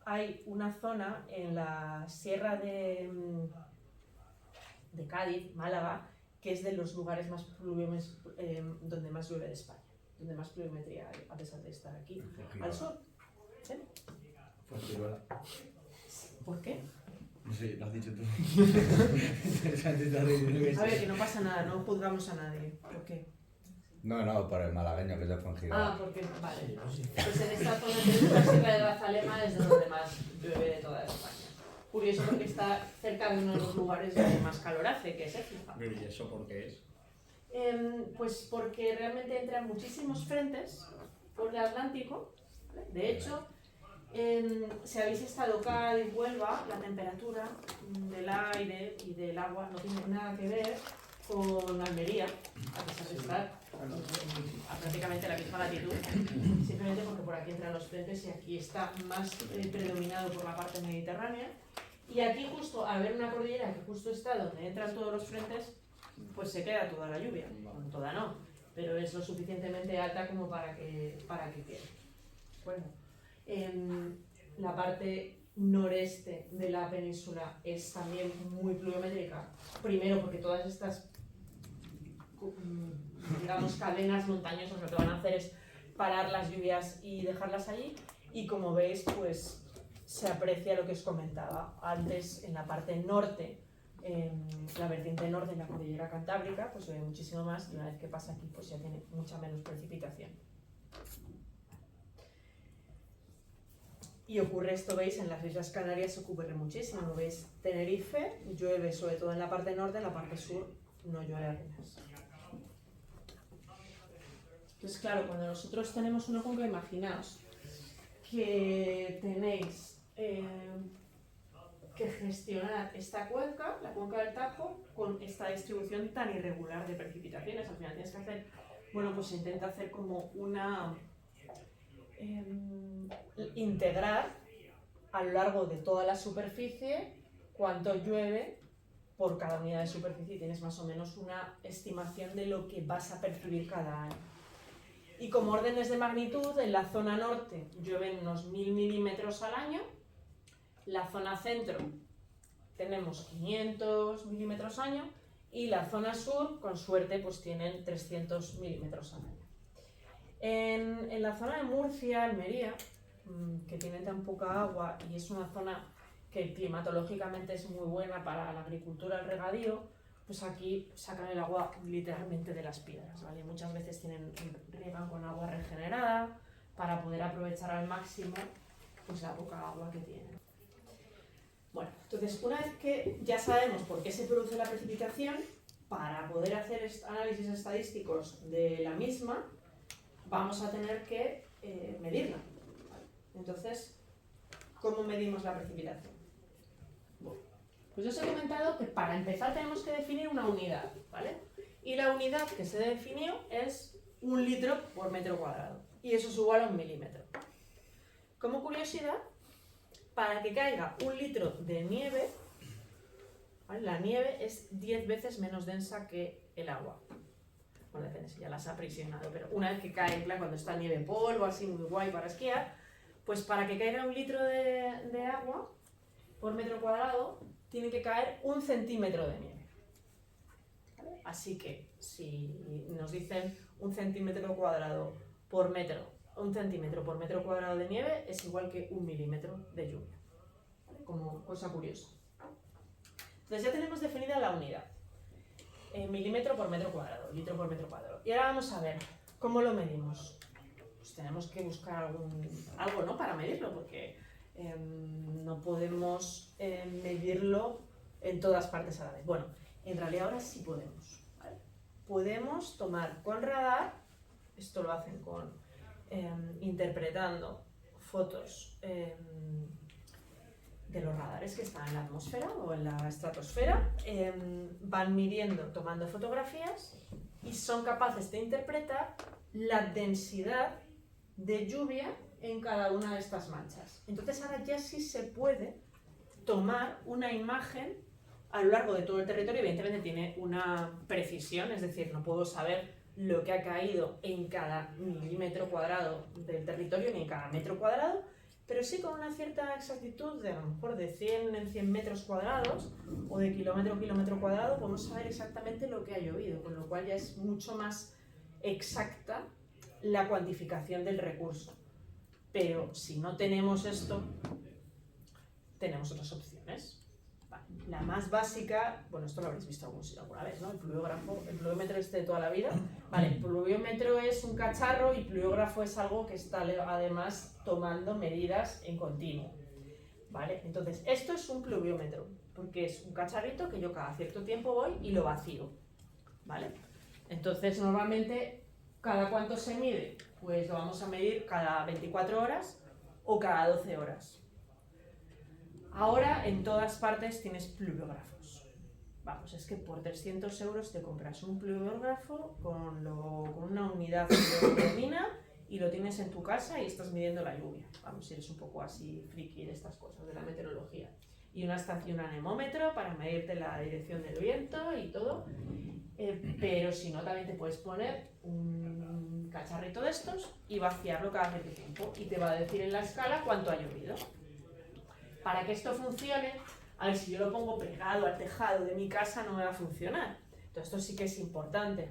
hay una zona en la Sierra de Cádiz, Málaga, que es de los lugares más pluviosos, donde más llueve de España, donde más pluviometría hay, a pesar de estar aquí al sur. ¿Sí? ¿Por qué? No sé, lo has dicho tú. A ver, que no pasa nada, no juzgamos a nadie. ¿Por qué? No, por el malagueño que es de Fuengirola. Porque, vale. Pues en esta zona de la Sierra de Grazalema es de donde más llueve de toda España. Curioso porque está cerca de uno de los lugares donde más calor hace, que es Écija. ¿Y eso por qué es? Pues porque realmente entran muchísimos frentes por el Atlántico, ¿vale? De hecho, si habéis estado acá en Huelva, la temperatura del aire y del agua no tiene nada que ver con Almería, a pesar de estar a prácticamente la misma latitud, simplemente porque por aquí entran los frentes y aquí está más predominado por la parte mediterránea. Y aquí justo, al ver una cordillera que justo está donde entran todos los frentes, pues se queda toda la lluvia. Bueno, toda no, pero es lo suficientemente alta como para que quede. Bueno, la parte noreste de la península es también muy pluviométrica. Primero porque todas estas, digamos, cadenas montañosas lo que van a hacer es parar las lluvias y dejarlas allí. Y como veis, pues se aprecia lo que os comentaba antes en la parte norte, la vertiente norte de la cordillera Cantábrica, pues se ve muchísimo más, y una vez que pasa aquí pues ya tiene mucha menos precipitación. Y ocurre esto, veis, en las Islas Canarias ocurre muchísimo, veis, Tenerife llueve sobre todo en la parte norte, en la parte sur no llueve apenas. Entonces claro, cuando nosotros tenemos una cuenca, imaginaos que tenéis que gestionar esta cuenca, la cuenca del Tajo, con esta distribución tan irregular de precipitaciones. Al final tienes que hacer, bueno, pues se intenta hacer como una integrar a lo largo de toda la superficie cuánto llueve por cada unidad de superficie, y tienes más o menos una estimación de lo que vas a percibir cada año. Y como órdenes de magnitud, en la zona norte llueven unos 1000 milímetros al año, la zona centro tenemos 500 milímetros al año, y la zona sur, con suerte, pues tienen 300 milímetros al año. En la zona de Murcia, Almería, que tiene tan poca agua y es una zona que climatológicamente es muy buena para la agricultura, el regadío, pues aquí sacan el agua literalmente de las piedras, ¿vale? Muchas veces riegan con agua regenerada para poder aprovechar al máximo pues la poca agua que tienen. Bueno, entonces una vez que ya sabemos por qué se produce la precipitación, para poder hacer análisis estadísticos de la misma, vamos a tener que medirla. ¿Vale? Entonces, ¿cómo medimos la precipitación? Bueno, pues yo os he comentado que para empezar tenemos que definir una unidad, ¿vale? Y la unidad que se definió es 1 litro por metro cuadrado, y eso es igual a 1 milímetro. Como curiosidad, para que caiga 1 litro de nieve, ¿vale? La nieve es 10 veces menos densa que el agua. Bueno, depende si ya las ha aprisionado, pero una vez que cae, en plan cuando está nieve en polvo, así muy guay para esquiar, pues para que caiga 1 litro de agua por metro cuadrado, tiene que caer 1 centímetro de nieve. ¿Vale? Así que si nos dicen 1 centímetro cuadrado por metro, 1 centímetro por metro cuadrado de nieve es igual que 1 milímetro de lluvia. ¿Vale? Como cosa curiosa. Entonces ya tenemos definida la unidad. Milímetro por metro cuadrado, litro por metro cuadrado. Y ahora vamos a ver cómo lo medimos. Pues tenemos que buscar algo, ¿no?, para medirlo, porque no podemos medirlo en todas partes a la vez. Bueno, en realidad ahora sí podemos, ¿vale? Podemos tomar con radar, esto lo hacen interpretando fotos de los radares que están en la atmósfera o en la estratosfera, van midiendo, tomando fotografías, y son capaces de interpretar la densidad de lluvia en cada una de estas manchas. Entonces ahora ya sí se puede tomar una imagen a lo largo de todo el territorio. Evidentemente tiene una precisión, es decir, no puedo saber lo que ha caído en cada milímetro cuadrado del territorio ni en cada metro cuadrado, pero sí con una cierta exactitud de a lo mejor de 100 en 100 metros cuadrados o de kilómetro a kilómetro cuadrado podemos saber exactamente lo que ha llovido, con lo cual ya es mucho más exacta la cuantificación del recurso. Pero si no tenemos esto, tenemos otras opciones. Vale. La más básica, bueno, esto lo habréis visto alguna vez, ¿no? El pluviógrafo, el pluviómetro este de toda la vida. Vale, el pluviómetro es un cacharro y el pluviógrafo es algo que está además tomando medidas en continuo. Vale, entonces esto es un pluviómetro, porque es un cacharrito que yo cada cierto tiempo voy y lo vacío. Vale, entonces normalmente, ¿cada cuánto se mide? Pues lo vamos a medir cada 24 horas o cada 12 horas. Ahora en todas partes tienes pluviógrafos. Vamos, es que por 300 euros te compras un pluviógrafo con una unidad que lo determina y lo tienes en tu casa y estás midiendo la lluvia. Vamos, si eres un poco así friki de estas cosas, de la meteorología. y una estación anemómetro para medirte la dirección del viento y todo. Pero si no, también te puedes poner un cacharrito de estos y vaciarlo cada cierto tiempo y te va a decir en la escala cuánto ha llovido. Para que esto funcione, a ver, si yo lo pongo pegado al tejado de mi casa no me va a funcionar. Entonces esto sí que es importante.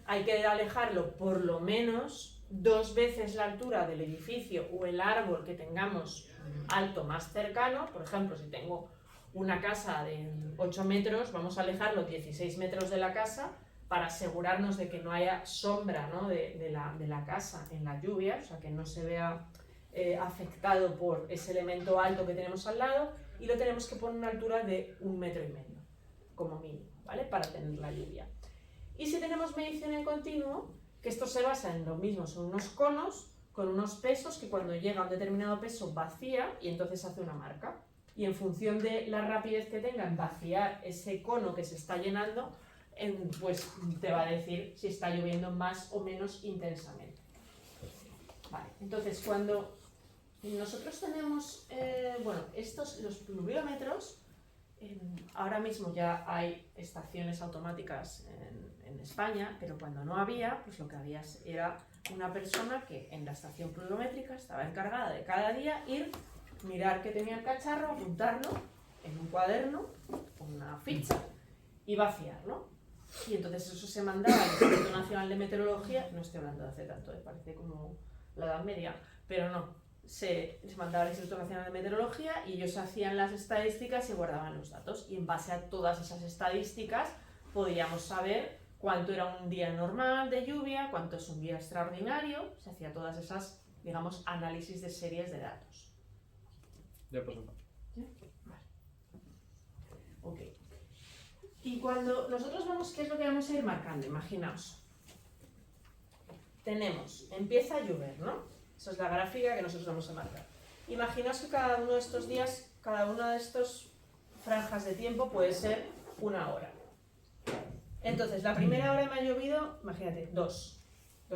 Hay que alejarlo por lo menos 2 veces la altura del edificio o el árbol que tengamos alto más cercano. Por ejemplo, si tengo una casa de 8 metros, vamos a alejarlo 16 metros de la casa para asegurarnos de que no haya sombra, ¿no? de la casa en la lluvia, o sea, que no se vea afectado por ese elemento alto que tenemos al lado, y lo tenemos que poner a una altura de 1,5 metros, como mínimo, ¿vale? Para tener la lluvia. Y si tenemos medición en continuo, que esto se basa en lo mismo, son unos conos con unos pesos que cuando llega a un determinado peso vacía y entonces hace una marca. Y en función de la rapidez que tenga en vaciar ese cono que se está llenando, pues te va a decir si está lloviendo más o menos intensamente. Vale, entonces cuando nosotros tenemos, los pluviómetros, ahora mismo ya hay estaciones automáticas en España, pero cuando no había, pues lo que había era una persona que en la estación pluviométrica estaba encargada de cada día ir, mirar que tenía el cacharro, apuntarlo en un cuaderno, con una ficha y vaciarlo. Y entonces eso se mandaba al Instituto Nacional de Meteorología, no estoy hablando de hace tanto, parece como la Edad Media, pero no, se mandaba al Instituto Nacional de Meteorología y ellos hacían las estadísticas y guardaban los datos. Y en base a todas esas estadísticas podíamos saber cuánto era un día normal de lluvia, cuánto es un día extraordinario, se hacía todas esas, digamos, análisis de series de datos. Ya pasó. ¿Sí? Vale. Ok. Y cuando nosotros vamos, ¿qué es lo que vamos a ir marcando? Imaginaos. Empieza a llover, ¿no? Esa es la gráfica que nosotros vamos a marcar. Imaginaos que cada uno de estos días, cada una de estas franjas de tiempo puede ser 1 hora. Entonces, la primera hora me ha llovido, imagínate, 2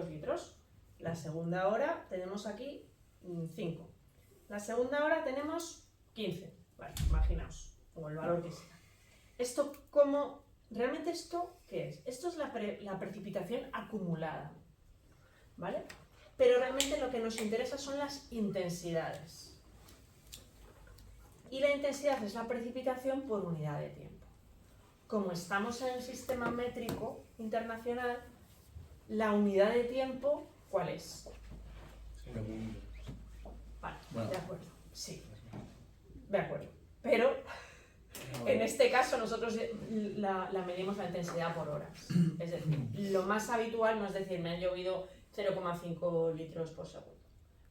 litros. La segunda hora tenemos aquí 5. La segunda hora tenemos 15. Vale, imaginaos, o el valor que sea. Esto, ¿realmente esto qué es? Esto es la precipitación acumulada, ¿vale? Pero realmente lo que nos interesa son las intensidades. Y la intensidad es la precipitación por unidad de tiempo. Como estamos en el sistema métrico internacional, la unidad de tiempo, ¿cuál es? Vale, Bueno. de acuerdo, sí, de acuerdo. Pero en este caso nosotros la medimos la intensidad por horas. Es decir, lo más habitual no es decir me han llovido 0,5 litros por segundo.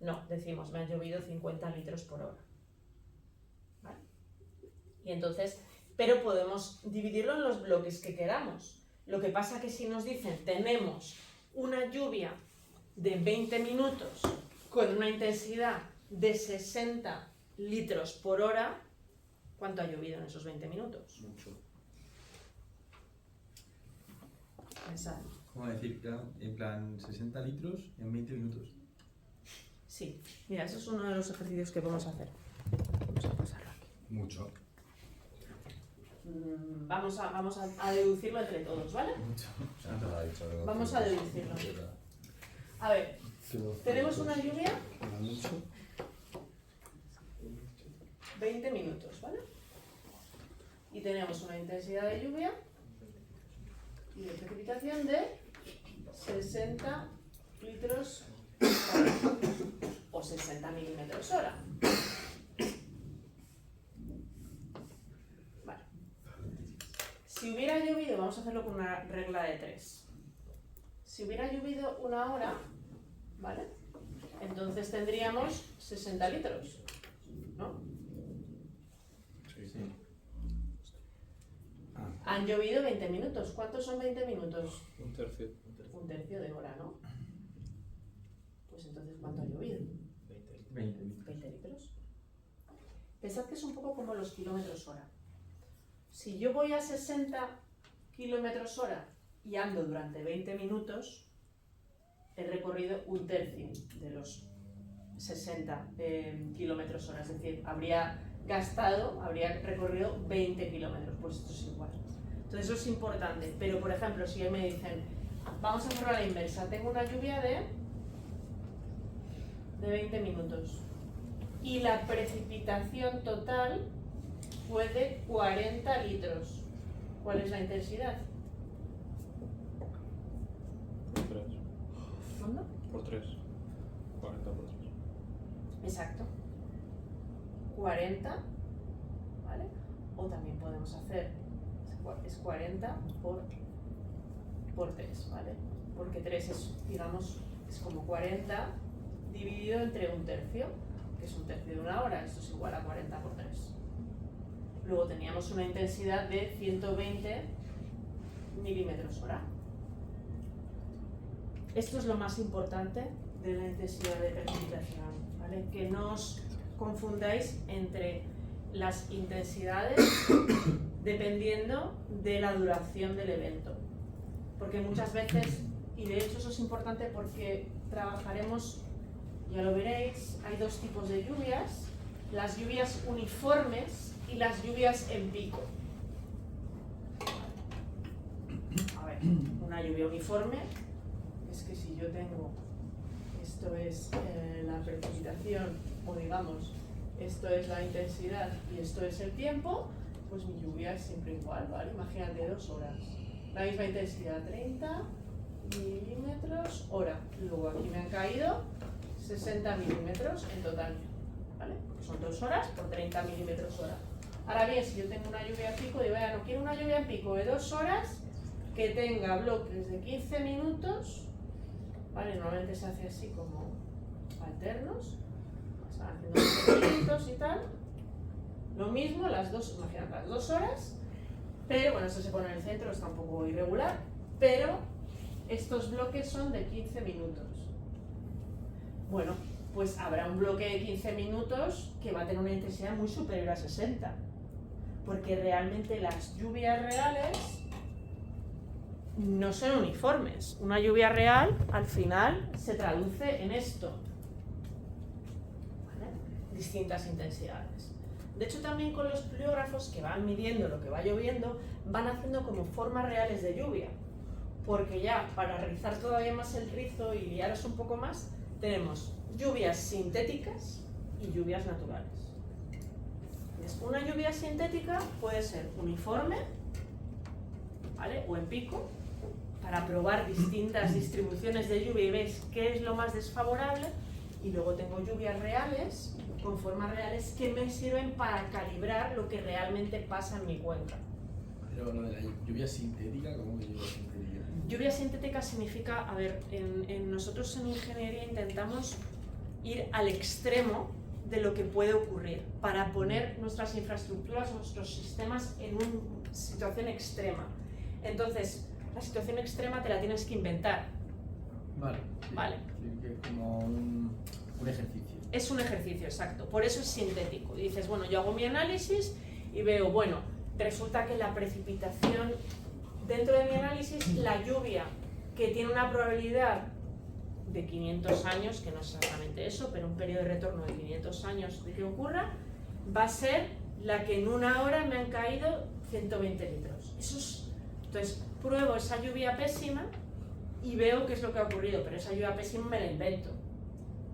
No, decimos me han llovido 50 litros por hora. ¿Vale? Y entonces, pero podemos dividirlo en los bloques que queramos. Lo que pasa que si nos dicen tenemos una lluvia de 20 minutos con una intensidad de 60 litros por hora, ¿cuánto ha llovido en esos 20 minutos? Mucho. Pensad. ¿Cómo decir? En plan, 60 litros en 20 minutos. Sí, mira, eso es uno de los ejercicios que vamos a hacer. Vamos a pasarlo aquí. Mucho. Vamos a deducirlo entre todos, ¿vale? Mucho. Ya te lo ha dicho, algo Vamos que- a deducirlo. A ver, tenemos una lluvia 20 minutos, ¿vale? Y tenemos una intensidad de lluvia y de precipitación de 60 litros hora o 60 milímetros hora. Vale. Si hubiera llovido, vamos a hacerlo con una regla de 3. Si hubiera llovido 1 hora, ¿vale? Entonces tendríamos 60 litros, ¿no? Sí. Han llovido 20 minutos. ¿Cuántos son 20 minutos? 1/3. 1/3 de hora, ¿no? Pues entonces, ¿cuánto ha llovido? 20 litros. 20 litros. Pensad que es un poco como los kilómetros hora. Si yo voy a 60 kilómetros hora y ando durante 20 minutos, he recorrido 1/3 de los 60 kilómetros hora. Es decir, habría gastado, habría recorrido 20 kilómetros, pues esto es igual. Entonces eso es importante, pero por ejemplo, si me dicen, vamos a hacerlo a la inversa, tengo una lluvia de 20 minutos y la precipitación total fue de 40 litros. ¿Cuál es la intensidad? Por 3. ¿Cuándo? Por 3. 40 por 3. Exacto. 40, ¿vale? O también podemos hacer, es 40 por 3, ¿vale? Porque 3 es, digamos, es como 40 dividido entre un tercio, que es un tercio de una hora, esto es igual a 40 por 3. Luego teníamos una intensidad de 120 milímetros hora. Esto es lo más importante de la intensidad de precipitación, ¿vale? Que no os confundáis entre las intensidades dependiendo de la duración del evento. Porque muchas veces, y de hecho eso es importante porque trabajaremos, ya lo veréis, hay dos tipos de lluvias, las lluvias uniformes y las lluvias en pico. A ver, una lluvia uniforme es que si yo tengo, esto es la precipitación, o digamos, esto es la intensidad y esto es el tiempo, pues mi lluvia es siempre igual, ¿vale? Imagínate 2 horas. La misma intensidad, 30 milímetros hora. Luego aquí me han caído 60 milímetros en total, ¿vale? Son 2 horas por 30 milímetros hora. Ahora bien, si yo tengo una lluvia en pico, digo, no quiero una lluvia en pico de 2 horas que tenga bloques de 15 minutos, ¿vale? Normalmente se hace así como alternos, están haciendo 15 minutos y tal. Lo mismo, las 2, imagínate, las 2 horas, pero bueno, esto se pone en el centro, está un poco irregular, pero estos bloques son de 15 minutos. Bueno, pues habrá un bloque de 15 minutos que va a tener una intensidad muy superior a 60, porque realmente las lluvias reales no son uniformes. Una lluvia real al final se traduce en esto, ¿vale? Distintas intensidades. De hecho, también con los pliógrafos que van midiendo lo que va lloviendo, van haciendo como formas reales de lluvia, porque ya para rizar todavía más el rizo y liaros un poco más, tenemos lluvias sintéticas y lluvias naturales. Entonces, una lluvia sintética puede ser uniforme, ¿vale? O en pico, para probar distintas distribuciones de lluvia y veis qué es lo más desfavorable, y luego tengo lluvias reales, con formas reales, que me sirven para calibrar lo que realmente pasa en mi cuenca. Pero lo de la lluvia sintética, ¿cómo que lluvia sintética? Lluvia sintética significa, a ver, nosotros en ingeniería intentamos ir al extremo de lo que puede ocurrir para poner nuestras infraestructuras, nuestros sistemas en una situación extrema. Entonces, la situación extrema te la tienes que inventar. Vale. Sí, Vale. Sí, que es como un ejercicio. Es un ejercicio, exacto. Por eso es sintético. Y dices, bueno, yo hago mi análisis y veo, bueno, resulta que la precipitación, dentro de mi análisis, la lluvia que tiene una probabilidad de 500 años, que no es exactamente eso, pero un periodo de retorno de 500 años de que ocurra, va a ser la que en una hora me han caído 120 litros. Entonces, pruebo esa lluvia pésima y veo qué es lo que ha ocurrido, pero esa lluvia pésima me la invento.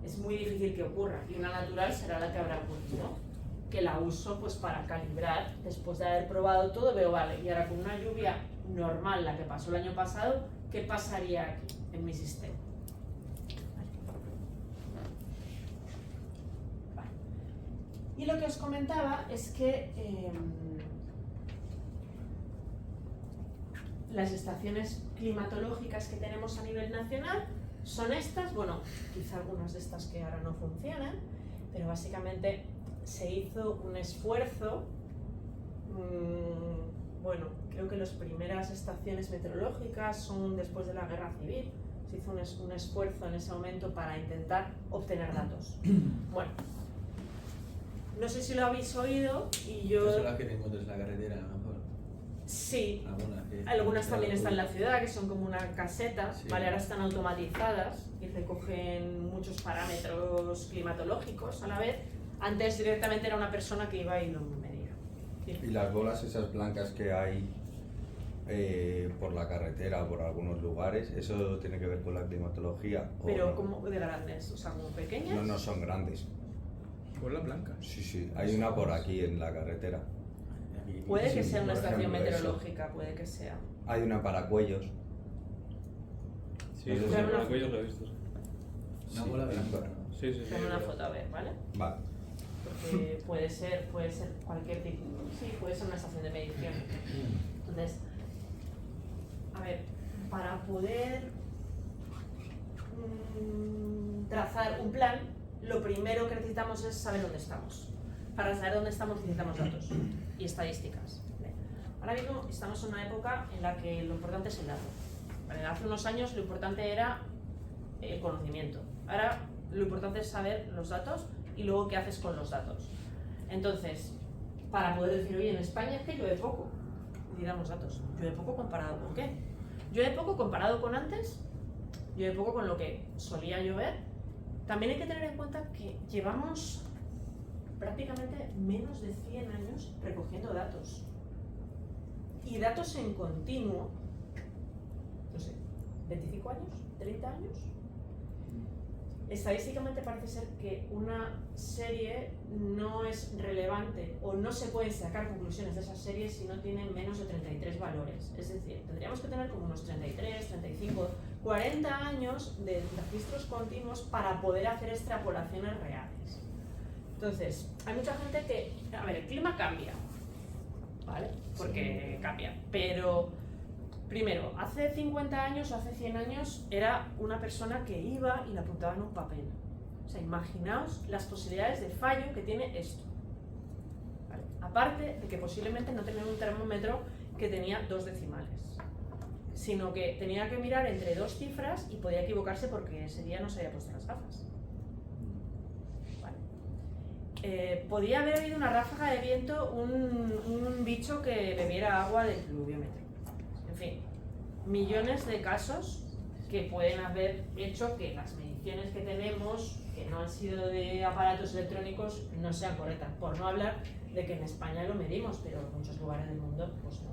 Es muy difícil que ocurra, y una natural será la que habrá ocurrido, que la uso pues para calibrar. Después de haber probado todo, veo, vale, y ahora con una lluvia normal, la que pasó el año pasado, ¿qué pasaría aquí en mi sistema? Vale. Y lo que os comentaba es que las estaciones climatológicas que tenemos a nivel nacional son estas, bueno, quizá algunas de estas que ahora no funcionan, pero básicamente se hizo un esfuerzo, bueno, creo que las primeras estaciones meteorológicas son después de la Guerra Civil, se hizo un esfuerzo en ese momento para intentar obtener datos. Bueno, no sé si lo habéis oído y yo... Son las que te encuentras en la carretera, a lo mejor. Sí, Algunas, algunas también están en la ciudad, que son como una caseta, Sí. ¿vale? Ahora están automatizadas y recogen muchos parámetros climatológicos a la vez. Antes directamente era una persona que iba y lo medía. Y las bolas esas blancas que hay por la carretera o por algunos lugares, ¿eso tiene que ver con la climatología? ¿O Pero no? como de grandes, o sea, como pequeñas. No, no son grandes. Bola blanca. Sí, sí, hay una por aquí en la carretera. Puede que Sí, sea una por estación ejemplo, eso. meteorológica, puede que sea. Hay una para cuellos. Sí, No sé sí, si- Dame una por aquello lo he visto. Una Sí, bola hay blanca. para- Sí, sí, sí. Dame una foto a ver, ¿vale? Vale. Porque puede ser cualquier tipo. Sí, puede ser una estación de medición. Entonces, a ver, para poder trazar un plan, lo primero que necesitamos es saber dónde estamos. Para saber dónde estamos necesitamos datos y estadísticas. ¿Vale? Ahora mismo estamos en una época en la que lo importante es el dato. ¿Vale? Hace unos años lo importante era el conocimiento. Ahora lo importante es saber los datos y luego qué haces con los datos. Entonces, para poder decir, oye, en España es que llueve poco, digamos datos. Llueve poco comparado con qué. Llueve poco comparado con antes, llueve poco con lo que solía llover. También hay que tener en cuenta que llevamos prácticamente menos de 100 años recogiendo datos. Y datos en continuo, no sé, 25 años, 30 años. Estadísticamente parece ser que una serie no es relevante o no se pueden sacar conclusiones de esas series si no tienen menos de 33 valores. Es decir, tendríamos que tener como unos 33, 35, 40 años de registros continuos para poder hacer extrapolaciones reales. Entonces, hay mucha gente que, a ver, el clima cambia, ¿vale? Porque cambia, pero primero, hace 50 años o hace 100 años era una persona que iba y la apuntaba en un papel. O sea, imaginaos las posibilidades de fallo que tiene esto. ¿Vale? Aparte de que posiblemente no tenía un termómetro que tenía 2 decimales, sino que tenía que mirar entre 2 cifras y podía equivocarse porque ese día no se había puesto las gafas. Vale. Podía haber habido una ráfaga de viento, un bicho que bebiera agua del pluviómetro. En fin, millones de casos que pueden haber hecho que las mediciones que tenemos, que no han sido de aparatos electrónicos, no sean correctas. Por no hablar de que en España lo medimos, pero en muchos lugares del mundo, pues no.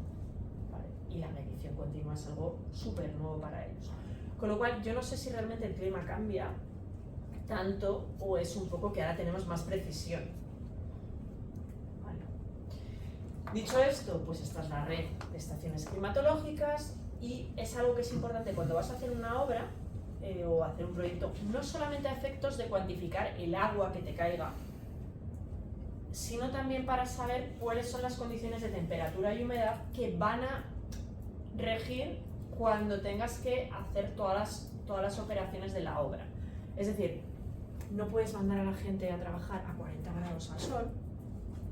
¿Vale? Y la medición continua es algo súper nuevo para ellos. Con lo cual, yo no sé si realmente el clima cambia tanto o es un poco que ahora tenemos más precisión. Dicho esto, pues esta es la red de estaciones climatológicas y es algo que es importante cuando vas a hacer una obra o hacer un proyecto, no solamente a efectos de cuantificar el agua que te caiga, sino también para saber cuáles son las condiciones de temperatura y humedad que van a regir cuando tengas que hacer todas las operaciones de la obra. Es decir, no puedes mandar a la gente a trabajar a 40 grados al sol,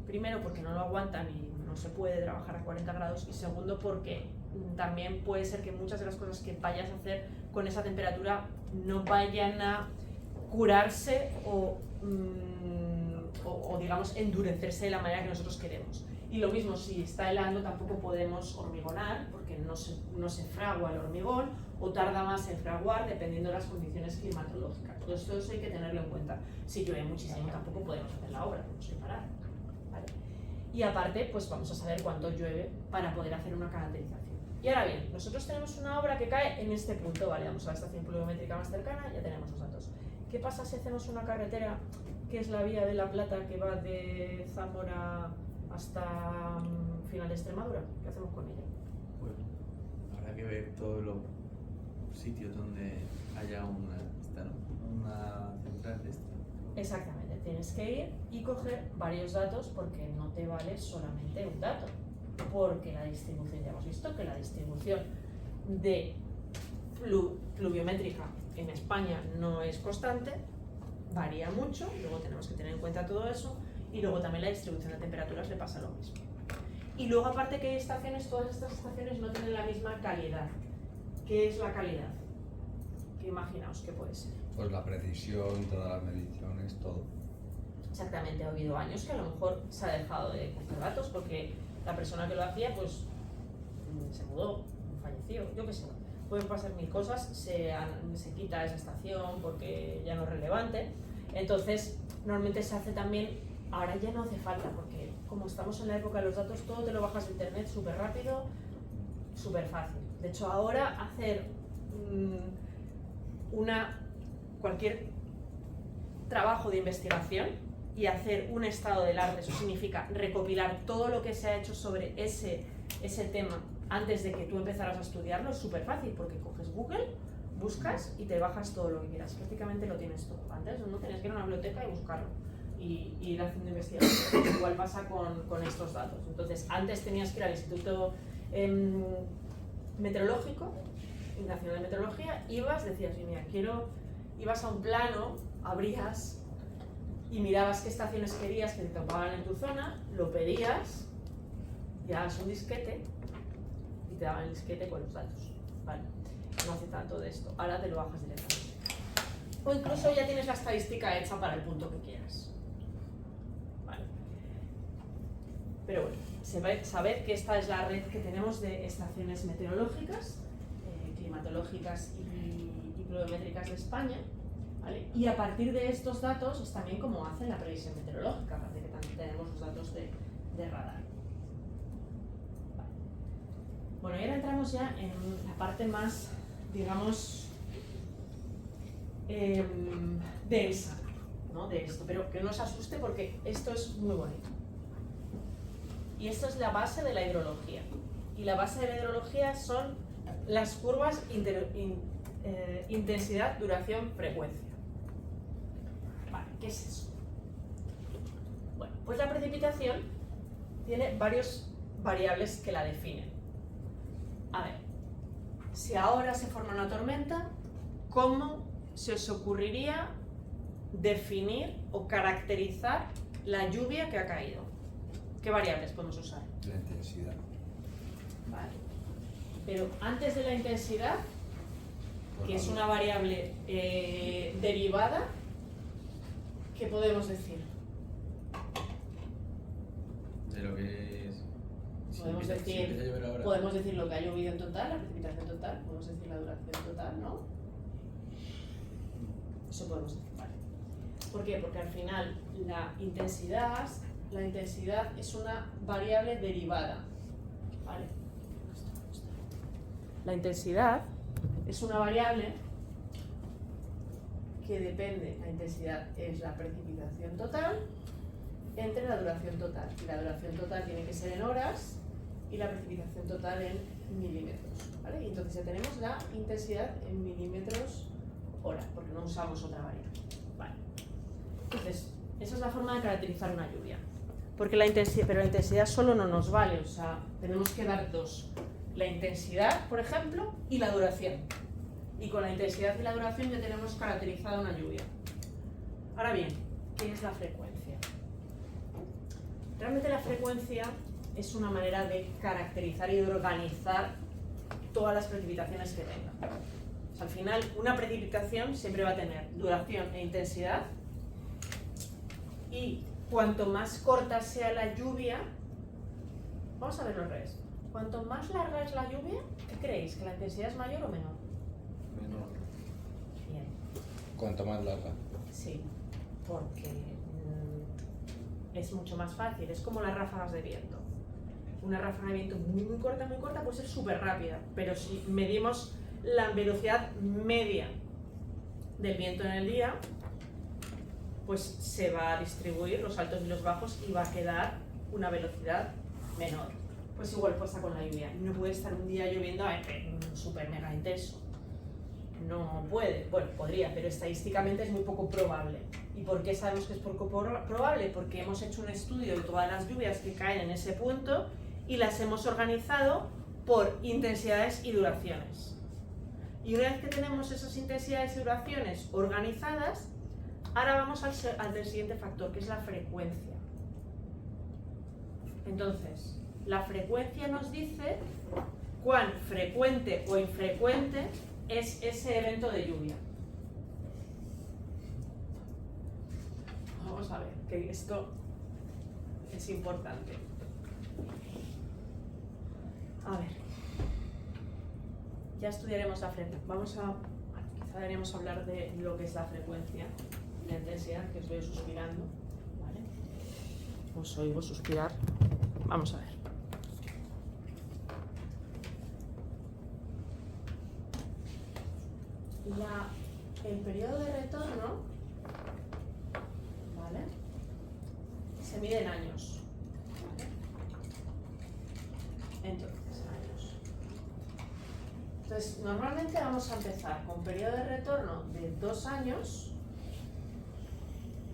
primero porque no lo aguantan y no se puede trabajar a 40 grados, y segundo porque también puede ser que muchas de las cosas que vayas a hacer con esa temperatura no vayan a curarse o digamos endurecerse de la manera que nosotros queremos. Y lo mismo, si está helando tampoco podemos hormigonar porque no se fragua el hormigón o tarda más en fraguar dependiendo de las condiciones climatológicas. Todo esto hay que tenerlo en cuenta. Si llueve muchísimo tampoco podemos hacer la obra, podemos parar. ¿Vale? Y aparte, pues vamos a saber cuánto llueve para poder hacer una caracterización. Y ahora bien, nosotros tenemos una obra que cae en este punto, ¿vale? Vamos a la estación pluviométrica más cercana, ya tenemos los datos. ¿Qué pasa si hacemos una carretera que es la vía de La Plata que va de Zamora hasta final de Extremadura? ¿Qué hacemos con ella? Bueno, habrá que ver todos los sitios donde haya una central de esta. Exactamente, tienes que ir y coger varios datos porque no te vale solamente un dato. Porque la distribución, ya hemos visto que la distribución de pluviométrica en España no es constante, varía mucho, luego tenemos que tener en cuenta todo eso, y luego también la distribución de temperaturas le pasa lo mismo. Y luego aparte que hay estaciones, todas estas estaciones no tienen la misma calidad. ¿Qué es la calidad? ¿Qué imaginaos que puede ser? Pues la precisión, todas las mediciones, todo. Exactamente, ha habido años que a lo mejor se ha dejado de coger datos porque la persona que lo hacía pues se mudó, falleció, yo qué sé. Pueden pasar mil cosas, se quita esa estación porque ya no es relevante Entonces, normalmente se hace también, ahora ya no hace falta, porque como estamos en la época de los datos, todo te lo bajas de internet súper rápido, súper fácil. De hecho, ahora hacer cualquier trabajo de investigación y hacer un estado del arte, eso significa recopilar todo lo que se ha hecho sobre ese tema antes de que tú empezaras a estudiarlo, es súper fácil, porque coges Google, buscas y te bajas todo lo que quieras, prácticamente lo tienes todo. Antes no tienes que ir a una biblioteca y buscarlo y ir haciendo investigación. Igual pasa con estos datos. Entonces, antes tenías que ir al Instituto Meteorológico, Nacional de Meteorología, decías, mira, ibas a un plano, abrías y mirabas qué estaciones querías que te topaban en tu zona, lo pedías, llevabas un disquete y te daban el disquete con los datos. Vale, no hace tanto de esto, ahora te lo bajas directamente. O incluso ya tienes la estadística hecha para el punto que quieras. Vale. Pero bueno, sabed que esta es la red que tenemos de estaciones meteorológicas, climatológicas y pluviométricas de España. ¿Vale? Y a partir de estos datos es también como hacen la previsión meteorológica, aparte que también tenemos los datos de radar. Vale. Bueno, y ahora entramos ya en la parte más, digamos, densa, ¿no? De esto, pero que no os asuste porque esto es muy bonito. Y esto es la base de la hidrología. Y la base de la hidrología son las curvas intensidad, duración, frecuencia. Vale, ¿qué es eso? Bueno, pues la precipitación tiene varias variables que la definen. A ver, si ahora se forma una tormenta, ¿cómo se os ocurriría definir o caracterizar la lluvia que ha caído? ¿Qué variables podemos usar? La intensidad. Vale. Pero antes de la intensidad, que es una variable derivada, ¿qué podemos decir? De lo que es. Podemos decir lo que ha llovido en total, la precipitación total, podemos decir la duración total, ¿no? Eso podemos decir, vale. ¿Por qué? Porque al final la intensidad es una variable derivada, ¿vale? La intensidad es una variable que depende, la intensidad es la precipitación total entre la duración total. Y la duración total tiene que ser en horas y la precipitación total en milímetros, ¿vale? Y entonces ya tenemos la intensidad en milímetros hora, porque no usamos otra variable. Vale. Entonces, esa es la forma de caracterizar una lluvia. Porque pero la intensidad solo no nos vale, o sea, tenemos que dar dos. La intensidad, por ejemplo, y la duración. Y con la intensidad y la duración ya tenemos caracterizada una lluvia. Ahora bien, ¿qué es la frecuencia? Realmente la frecuencia es una manera de caracterizar y de organizar todas las precipitaciones que tenga. O sea, al final, una precipitación siempre va a tener duración e intensidad, y cuanto más corta sea la lluvia, vamos a verlo al revés. Cuanto más larga es la lluvia, ¿qué creéis? ¿Que la intensidad es mayor o menor? Menor. Bien. Cuanto más larga. Sí, porque es mucho más fácil, es como las ráfagas de viento. Una ráfaga de viento muy corta puede ser súper rápida, pero si medimos la velocidad media del viento en el día, pues se va a distribuir los altos y los bajos y va a quedar una velocidad menor. Pues igual pasa con la lluvia. No puede estar un día lloviendo súper mega intenso. No puede. Bueno, podría, pero estadísticamente es muy poco probable. ¿Y por qué sabemos que es poco probable? Porque hemos hecho un estudio de todas las lluvias que caen en ese punto y las hemos organizado por intensidades y duraciones. Y una vez que tenemos esas intensidades y duraciones organizadas, ahora vamos al siguiente factor, que es la frecuencia. Entonces, la frecuencia nos dice cuán frecuente o infrecuente es ese evento de lluvia. Vamos a ver, que esto es importante. A ver, ya estudiaremos la frecuencia. Quizá deberíamos hablar de lo que es la frecuencia. la intensidad, que os veo suspirando, ¿vale? Os oigo suspirar. Vamos a ver. El periodo de retorno, ¿vale?, se mide en años, ¿vale? Entonces, años. Entonces, normalmente vamos a empezar con periodo de retorno de 2 años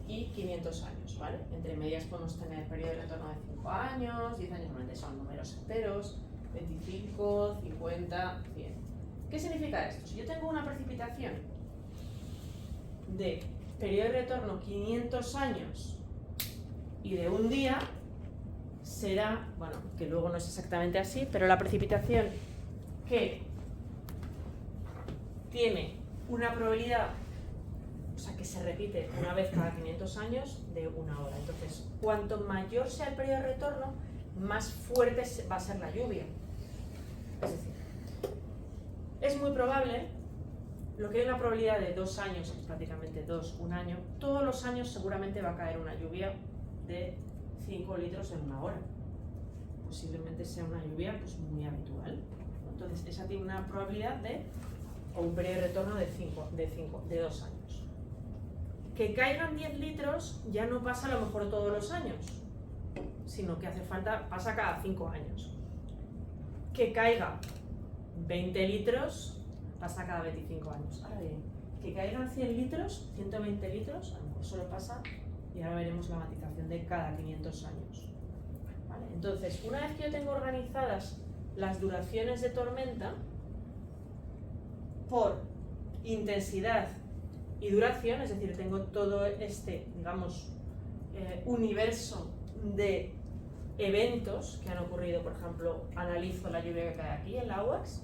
y 500 años, ¿vale? Entre medias podemos tener periodo de retorno de 5 años, 10 años, normalmente son números enteros, 25, 50, 100. ¿Qué significa esto? Si yo tengo una precipitación de periodo de retorno 500 años y de un día, será, bueno, que luego no es exactamente así, pero la precipitación que tiene una probabilidad, o sea, que se repite una vez cada 500 años, de 1 hora. Entonces, cuanto mayor sea el periodo de retorno, más fuerte va a ser la lluvia. Es decir, es muy probable, lo que hay una probabilidad de 2 años, es prácticamente 1 año, todos los años seguramente va a caer una lluvia de 5 litros en 1 hora. Posiblemente sea una lluvia pues, muy habitual. Entonces, esa tiene una probabilidad de, o un periodo de retorno de 2 años. Que caigan 10 litros ya no pasa a lo mejor todos los años, sino que pasa cada 5 años. Que caiga 20 litros pasa cada 25 años. Ahora bien, que caigan 100 litros, 120 litros, a lo mejor solo pasa, y ahora veremos la matización de cada 500 años. ¿Vale? Entonces, una vez que yo tengo organizadas las duraciones de tormenta por intensidad y duración, es decir, tengo todo este, digamos, universo de eventos que han ocurrido, por ejemplo, analizo la lluvia que cae aquí en la UAS,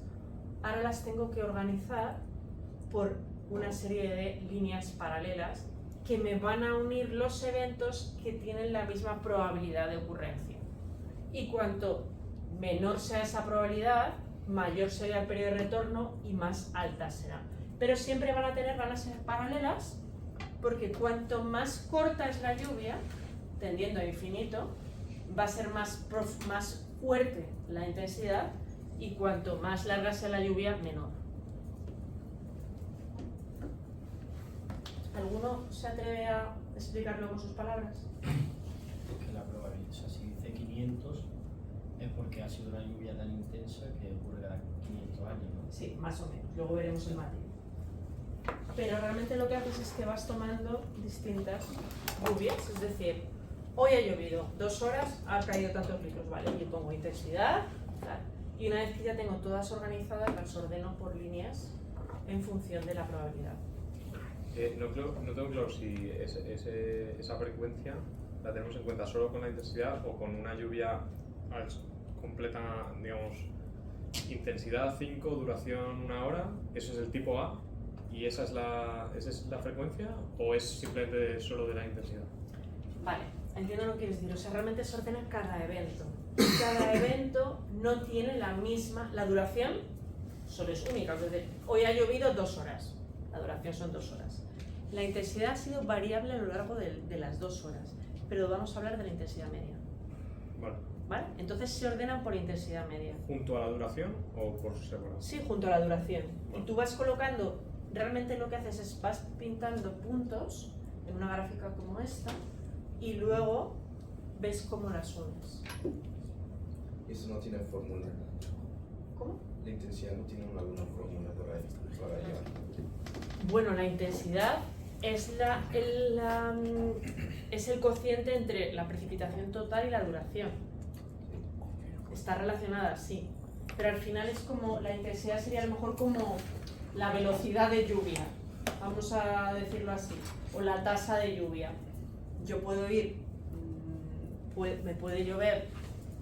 ahora las tengo que organizar por una serie de líneas paralelas que me van a unir los eventos que tienen la misma probabilidad de ocurrencia. Y cuanto menor sea esa probabilidad, mayor será el periodo de retorno y más alta será. Pero siempre van a ser paralelas, porque cuanto más corta es la lluvia, tendiendo a infinito, va a ser más fuerte la intensidad, y cuanto más larga sea la lluvia, menor. ¿Alguno se atreve a explicarlo con sus palabras? Que la probabilidad, o sea, si dice 500 es porque ha sido una lluvia tan intensa que ocurre cada 500 años, ¿no? Sí, más o menos. Luego veremos el matiz. Pero realmente lo que haces es que vas tomando distintas lluvias, es decir, hoy ha llovido 2 horas, ha caído tantos litros, ¿vale? Yo pongo intensidad, tal, y una vez que ya tengo todas organizadas, las ordeno por líneas en función de la probabilidad. No tengo claro si esa frecuencia la tenemos en cuenta solo con la intensidad o con una lluvia completa, digamos, intensidad 5, duración 1 hora, eso es el tipo A, y esa es la frecuencia, o es simplemente solo de la intensidad. Vale, entiendo lo que quieres decir, o sea, realmente se ordena cada evento. Cada evento no tiene la duración solo es única, es decir, hoy ha llovido 2 horas, la duración son 2 horas. La intensidad ha sido variable a lo largo de las 2 horas, pero vamos a hablar de la intensidad media. Vale. ¿Vale? Entonces se ordenan por intensidad media. ¿Junto a la duración o por separado? Sí, junto a la duración. Vale. Y tú vas colocando, realmente lo que haces es vas pintando puntos en una gráfica como esta y luego ves cómo las unes. Eso no tiene fórmula. ¿Cómo? La intensidad no tiene alguna fórmula por ahí para llevar. Bueno, la intensidad es es el cociente entre la precipitación total y la duración. Está relacionada, sí, pero al final es como, la intensidad sería a lo mejor como la velocidad de lluvia, vamos a decirlo así, o la tasa de lluvia. Yo puedo me puede llover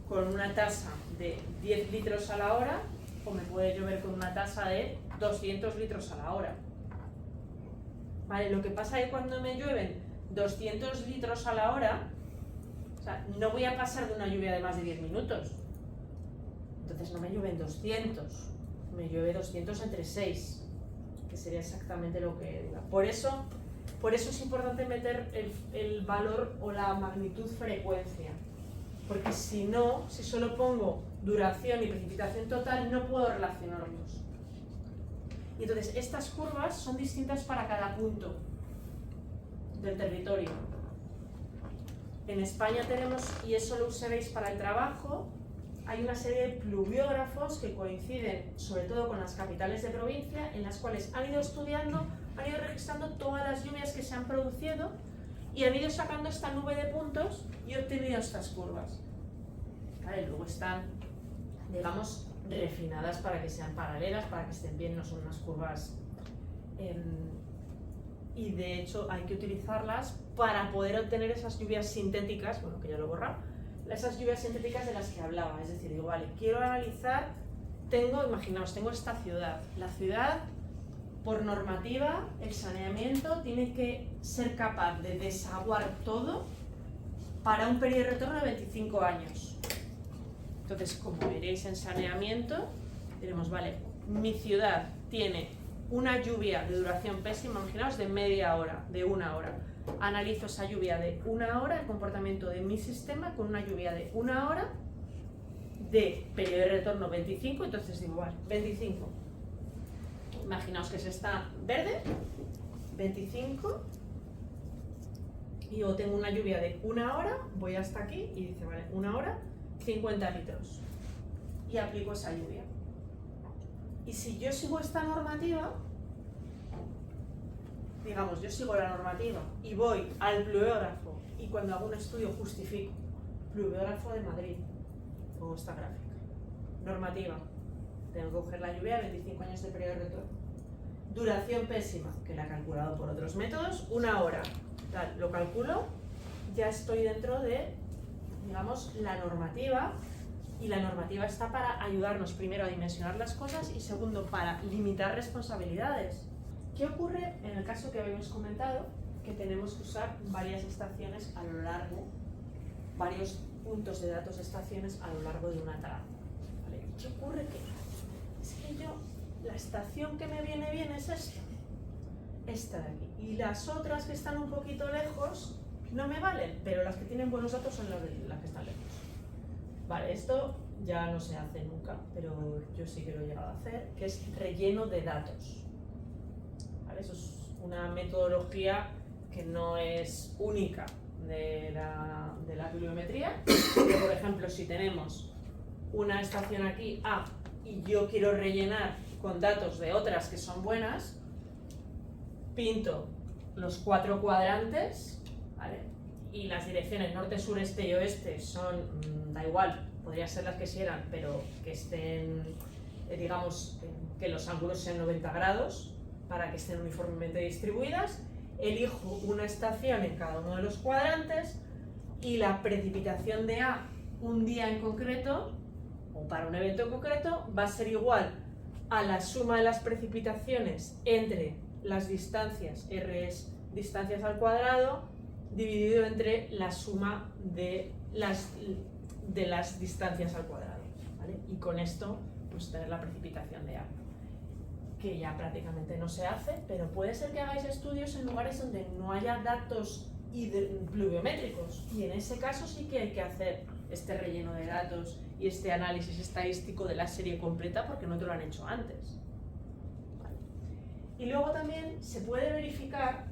con una tasa de 10 litros a la hora, o me puede llover con una tasa de 200 litros a la hora. Vale, lo que pasa es que cuando me llueven 200 litros a la hora, o sea, no voy a pasar de una lluvia de más de 10 minutos. Entonces no me llueven 200, me llueve 200 entre 6, que sería exactamente lo que diga. Por eso Por eso es importante meter el valor o la magnitud frecuencia, porque si no, si solo pongo duración y precipitación total, no puedo relacionarlos. Y entonces estas curvas son distintas para cada punto del territorio. En España tenemos, y eso lo usaréis para el trabajo, hay una serie de pluviógrafos que coinciden sobre todo con las capitales de provincia, en las cuales han ido estudiando, han ido registrando todas las lluvias que se han producido y han ido sacando esta nube de puntos y obtenido estas curvas. ¿Vale? Luego están, digamos, refinadas para que sean paralelas, para que estén bien, no son unas curvas. Y de hecho hay que utilizarlas para poder obtener esas lluvias sintéticas, bueno, que ya lo he borrado, esas lluvias sintéticas de las que hablaba. Es decir, digo, vale, quiero analizar, imaginaos, tengo esta ciudad. La ciudad, por normativa, el saneamiento tiene que ser capaz de desaguar todo para un periodo de retorno de 25 años. Entonces, como veréis en saneamiento, diremos, vale, mi ciudad tiene una lluvia de duración pésima, imaginaos, de media hora, de 1 hora. Analizo esa lluvia de 1 hora, el comportamiento de mi sistema con una lluvia de 1 hora de periodo de retorno 25, entonces digo, vale, 25. Imaginaos que se está verde, 25, y yo tengo una lluvia de 1 hora, voy hasta aquí y dice, vale, 1 hora, 50 litros. Y aplico esa lluvia. Y si yo sigo esta normativa, digamos, yo sigo la normativa y voy al pluviógrafo y cuando hago un estudio justifico, pluviógrafo de Madrid, pongo esta gráfica, normativa, tengo que coger la lluvia de 25 años de periodo de retorno, duración pésima, que la he calculado por otros métodos, 1 hora, tal, lo calculo, ya estoy dentro de, digamos, la normativa. Y la normativa está para ayudarnos primero a dimensionar las cosas y segundo para limitar responsabilidades. ¿Qué ocurre en el caso que habíamos comentado? Que tenemos que usar varias estaciones a lo largo, varios puntos de datos de estaciones a lo largo de una trama. ¿Vale? ¿Qué ocurre? Es que la estación que me viene bien es esta de aquí. Y las otras que están un poquito lejos no me valen, pero las que tienen buenos datos son las que están lejos. Vale, esto ya no se hace nunca, pero yo sí que lo he llegado a hacer, que es relleno de datos. ¿Vale? Eso es una metodología que no es única de la pluviometría. Pero, por ejemplo, si tenemos una estación aquí A y yo quiero rellenar con datos de otras que son buenas, pinto los 4 cuadrantes, ¿vale? Y las direcciones norte, sur, este y oeste son, da igual, podrían ser las que quieran, pero que estén, digamos, que los ángulos sean 90 grados para que estén uniformemente distribuidas. Elijo una estación en cada uno de los cuadrantes y la precipitación de A un día en concreto o para un evento en concreto va a ser igual a la suma de las precipitaciones entre las distancias, R es distancias al cuadrado, dividido entre la suma de las distancias al cuadrado, ¿vale? Y con esto, pues tener la precipitación de A, que ya prácticamente no se hace, pero puede ser que hagáis estudios en lugares donde no haya datos pluviométricos, y en ese caso sí que hay que hacer este relleno de datos y este análisis estadístico de la serie completa porque no te lo han hecho antes. ¿Vale? Y luego también se puede verificar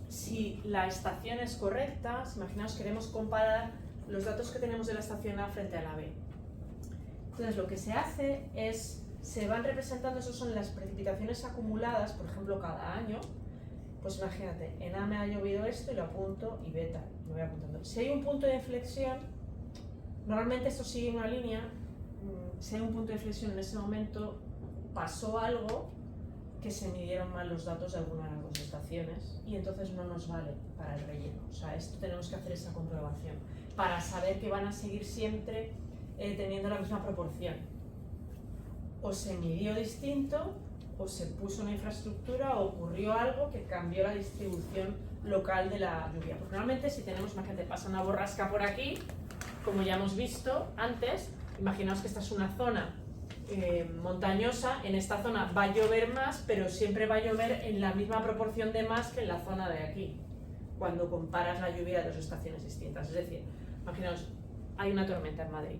si la estación es correcta. Imaginaos, queremos comparar los datos que tenemos de la estación A frente a la B. Entonces lo que se hace es, se van representando, eso son las precipitaciones acumuladas, por ejemplo, cada año. Pues imagínate, en A me ha llovido esto y lo apunto y B tal, me voy apuntando. Si hay un punto de inflexión, normalmente esto sigue una línea, si hay un punto de inflexión en ese momento, pasó algo que se midieron mal los datos de alguna de las dos estaciones y entonces no nos vale para el relleno. O sea, esto tenemos que hacer esa comprobación para saber que van a seguir siempre teniendo la misma proporción. O se midió distinto, o se puso una infraestructura, o ocurrió algo que cambió la distribución local de la lluvia. Porque normalmente si tenemos, imagínate, pasa una borrasca por aquí, como ya hemos visto antes, imaginaos que esta es una zona montañosa, en esta zona va a llover más, pero siempre va a llover en la misma proporción de más que en la zona de aquí, cuando comparas la lluvia de dos estaciones distintas. Es decir, imaginaos, hay una tormenta en Madrid,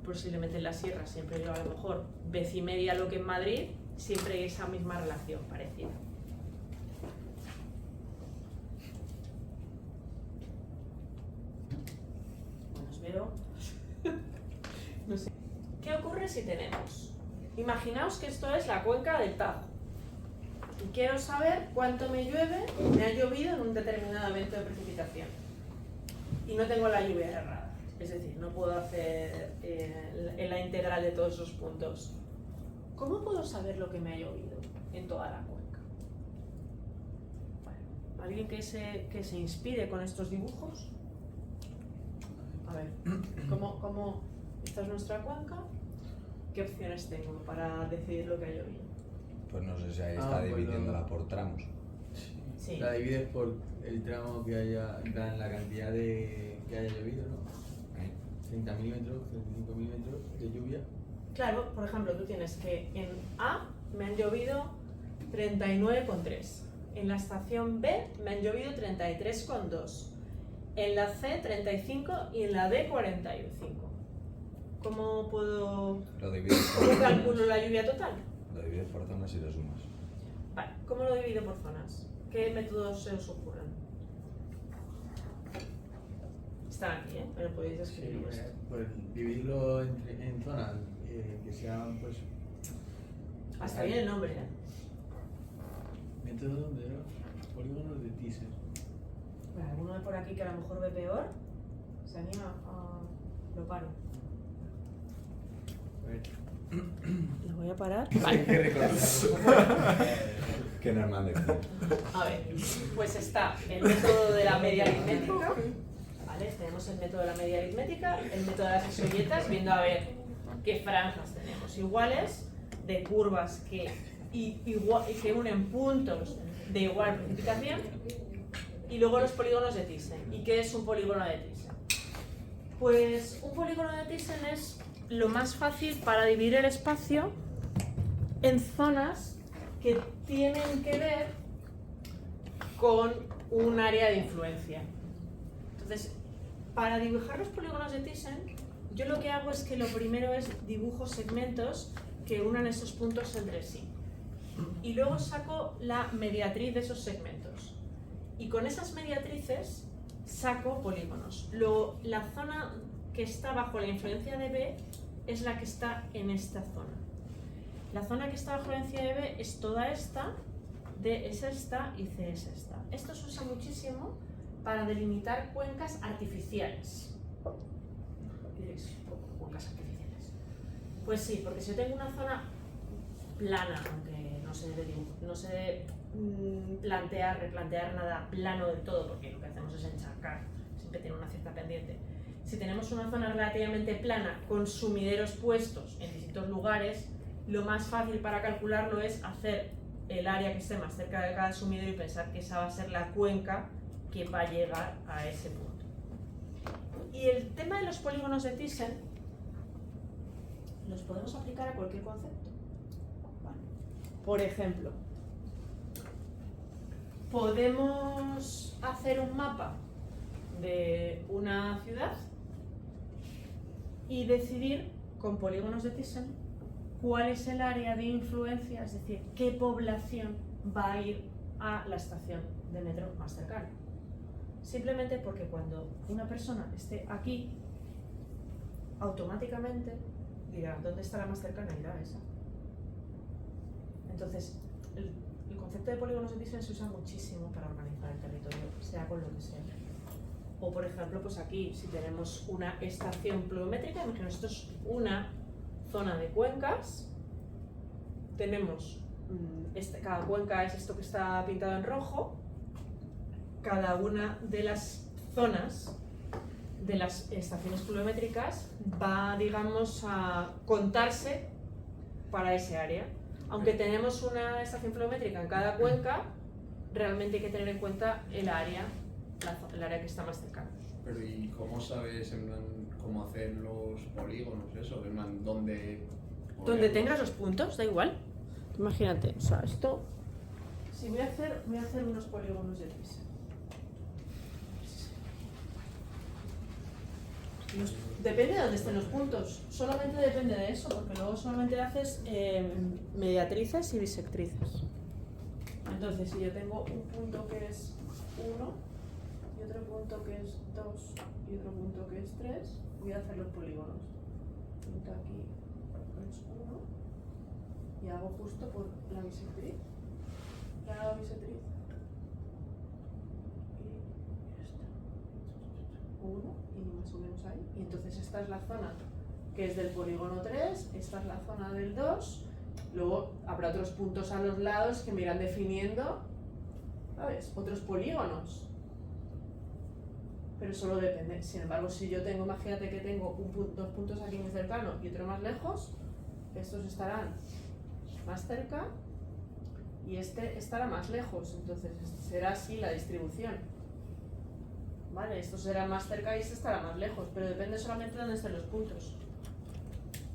posiblemente en la sierra siempre llueve a lo mejor vez y media lo que en Madrid, siempre hay esa misma relación parecida. Bueno, os veo. No sé. ¿Qué ocurre si tenemos? Imaginaos que esto es la cuenca del Tajo. Y quiero saber cuánto me llueve, me ha llovido en un determinado evento de precipitación. Y no tengo la lluvia errada. Es decir, no puedo hacer la integral de todos esos puntos. ¿Cómo puedo saber lo que me ha llovido en toda la cuenca? Bueno, ¿alguien que se inspire con estos dibujos? A ver, ¿cómo esta es nuestra cuenca? ¿Qué opciones tengo para decidir lo que ha llovido? Pues no sé si ahí está dividiéndola por tramos. Sí. La divides por el tramo que haya, en plan, la cantidad de que haya llovido, ¿no? 30 milímetros, 35 milímetros de lluvia. Claro, por ejemplo, tú tienes que en A me han llovido 39,3. En la estación B me han llovido 33,2. En la C 35 y en la D 45. ¿Cómo puedo...? Lo divides por ¿Cómo zonas. calculo la lluvia total? Lo divides por zonas y lo sumas. Vale, ¿cómo lo divido por zonas? ¿Qué métodos se os ocurren? Están aquí, ¿eh? Pero podéis escribir esto. Pues dividirlo en zonas que sean, pues... Hasta bien el nombre, ¿eh? Método de los polígonos de Thiessen. Bueno, alguno de por aquí que a lo mejor ve peor, se anima a... Lo paro. A ver. ¿Lo voy a parar? Hay que recordarlo. Qué normal decir. A ver, pues está el método de la media aritmética, ¿vale? Tenemos el método de la media aritmética, el método de las isoyetas, viendo a ver qué franjas tenemos iguales, de curvas que unen puntos de igual precipitación, y luego los polígonos de Thiessen. ¿Y qué es un polígono de Thiessen? Pues un polígono de Thiessen es lo más fácil para dividir el espacio en zonas que tienen que ver con un área de influencia. Entonces, para dibujar los polígonos de Thiessen, yo lo que hago es que lo primero es dibujo segmentos que unan esos puntos entre sí. Y luego saco la mediatriz de esos segmentos. Y con esas mediatrices saco polígonos. La zona que está bajo la influencia de B es la que está en esta zona. La zona que está bajo la influencia de B es toda esta, D es esta y C es esta. Esto se usa muchísimo para delimitar cuencas artificiales. Y diréis, ¿cuencas artificiales? Pues sí, porque si yo tengo una zona plana, aunque no se debe replantear nada plano del todo, porque lo que hacemos es encharcar, siempre tiene una cierta pendiente. Si tenemos una zona relativamente plana con sumideros puestos en distintos lugares, lo más fácil para calcularlo es hacer el área que esté más cerca de cada sumidero y pensar que esa va a ser la cuenca que va a llegar a ese punto. Y el tema de los polígonos de Thiessen los podemos aplicar a cualquier concepto. Vale. Por ejemplo, podemos hacer un mapa de una ciudad y decidir con polígonos de Thiessen cuál es el área de influencia, es decir, qué población va a ir a la estación de metro más cercana. Simplemente porque cuando una persona esté aquí, automáticamente dirá, ¿dónde está la más cercana? Irá a esa. Entonces, el concepto de polígonos de Thiessen se usa muchísimo para organizar el territorio, sea con lo que sea. O por ejemplo, pues aquí, si tenemos una estación pluviométrica, imaginaos, esto es una zona de cuencas, tenemos, cada cuenca es esto que está pintado en rojo, cada una de las zonas de las estaciones pluviométricas va, digamos, a contarse para ese área. Aunque tenemos una estación pluviométrica en cada cuenca, realmente hay que tener en cuenta el área que está más cercana. Pero ¿y cómo sabes en plan, cómo hacer los polígonos, eso? En plan, ¿dónde Donde tengas los puntos, da igual. Imagínate, o sea, esto... Si voy a hacer unos polígonos de pis. Depende de dónde estén los puntos. Solamente depende de eso, porque luego solamente haces mediatrices y bisectrices. Entonces, si yo tengo un punto que es 1 y otro punto que es 2 y otro punto que es 3, voy a hacer los polígonos. Punto aquí es 1 y hago justo por la bisectriz. ¿Qué hago bisectriz? Y ya está. 1 y más o menos ahí. Y entonces esta es la zona que es del polígono 3, esta es la zona del 2. Luego habrá otros puntos a los lados que me irán definiendo, ¿sabes? Otros polígonos. Pero solo depende. Sin embargo, si yo tengo, imagínate que tengo dos puntos aquí muy cercanos y otro más lejos, estos estarán más cerca y este estará más lejos. Entonces será así la distribución. Vale, estos serán más cerca y este estará más lejos, pero depende solamente de dónde estén los puntos.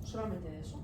Solamente de eso.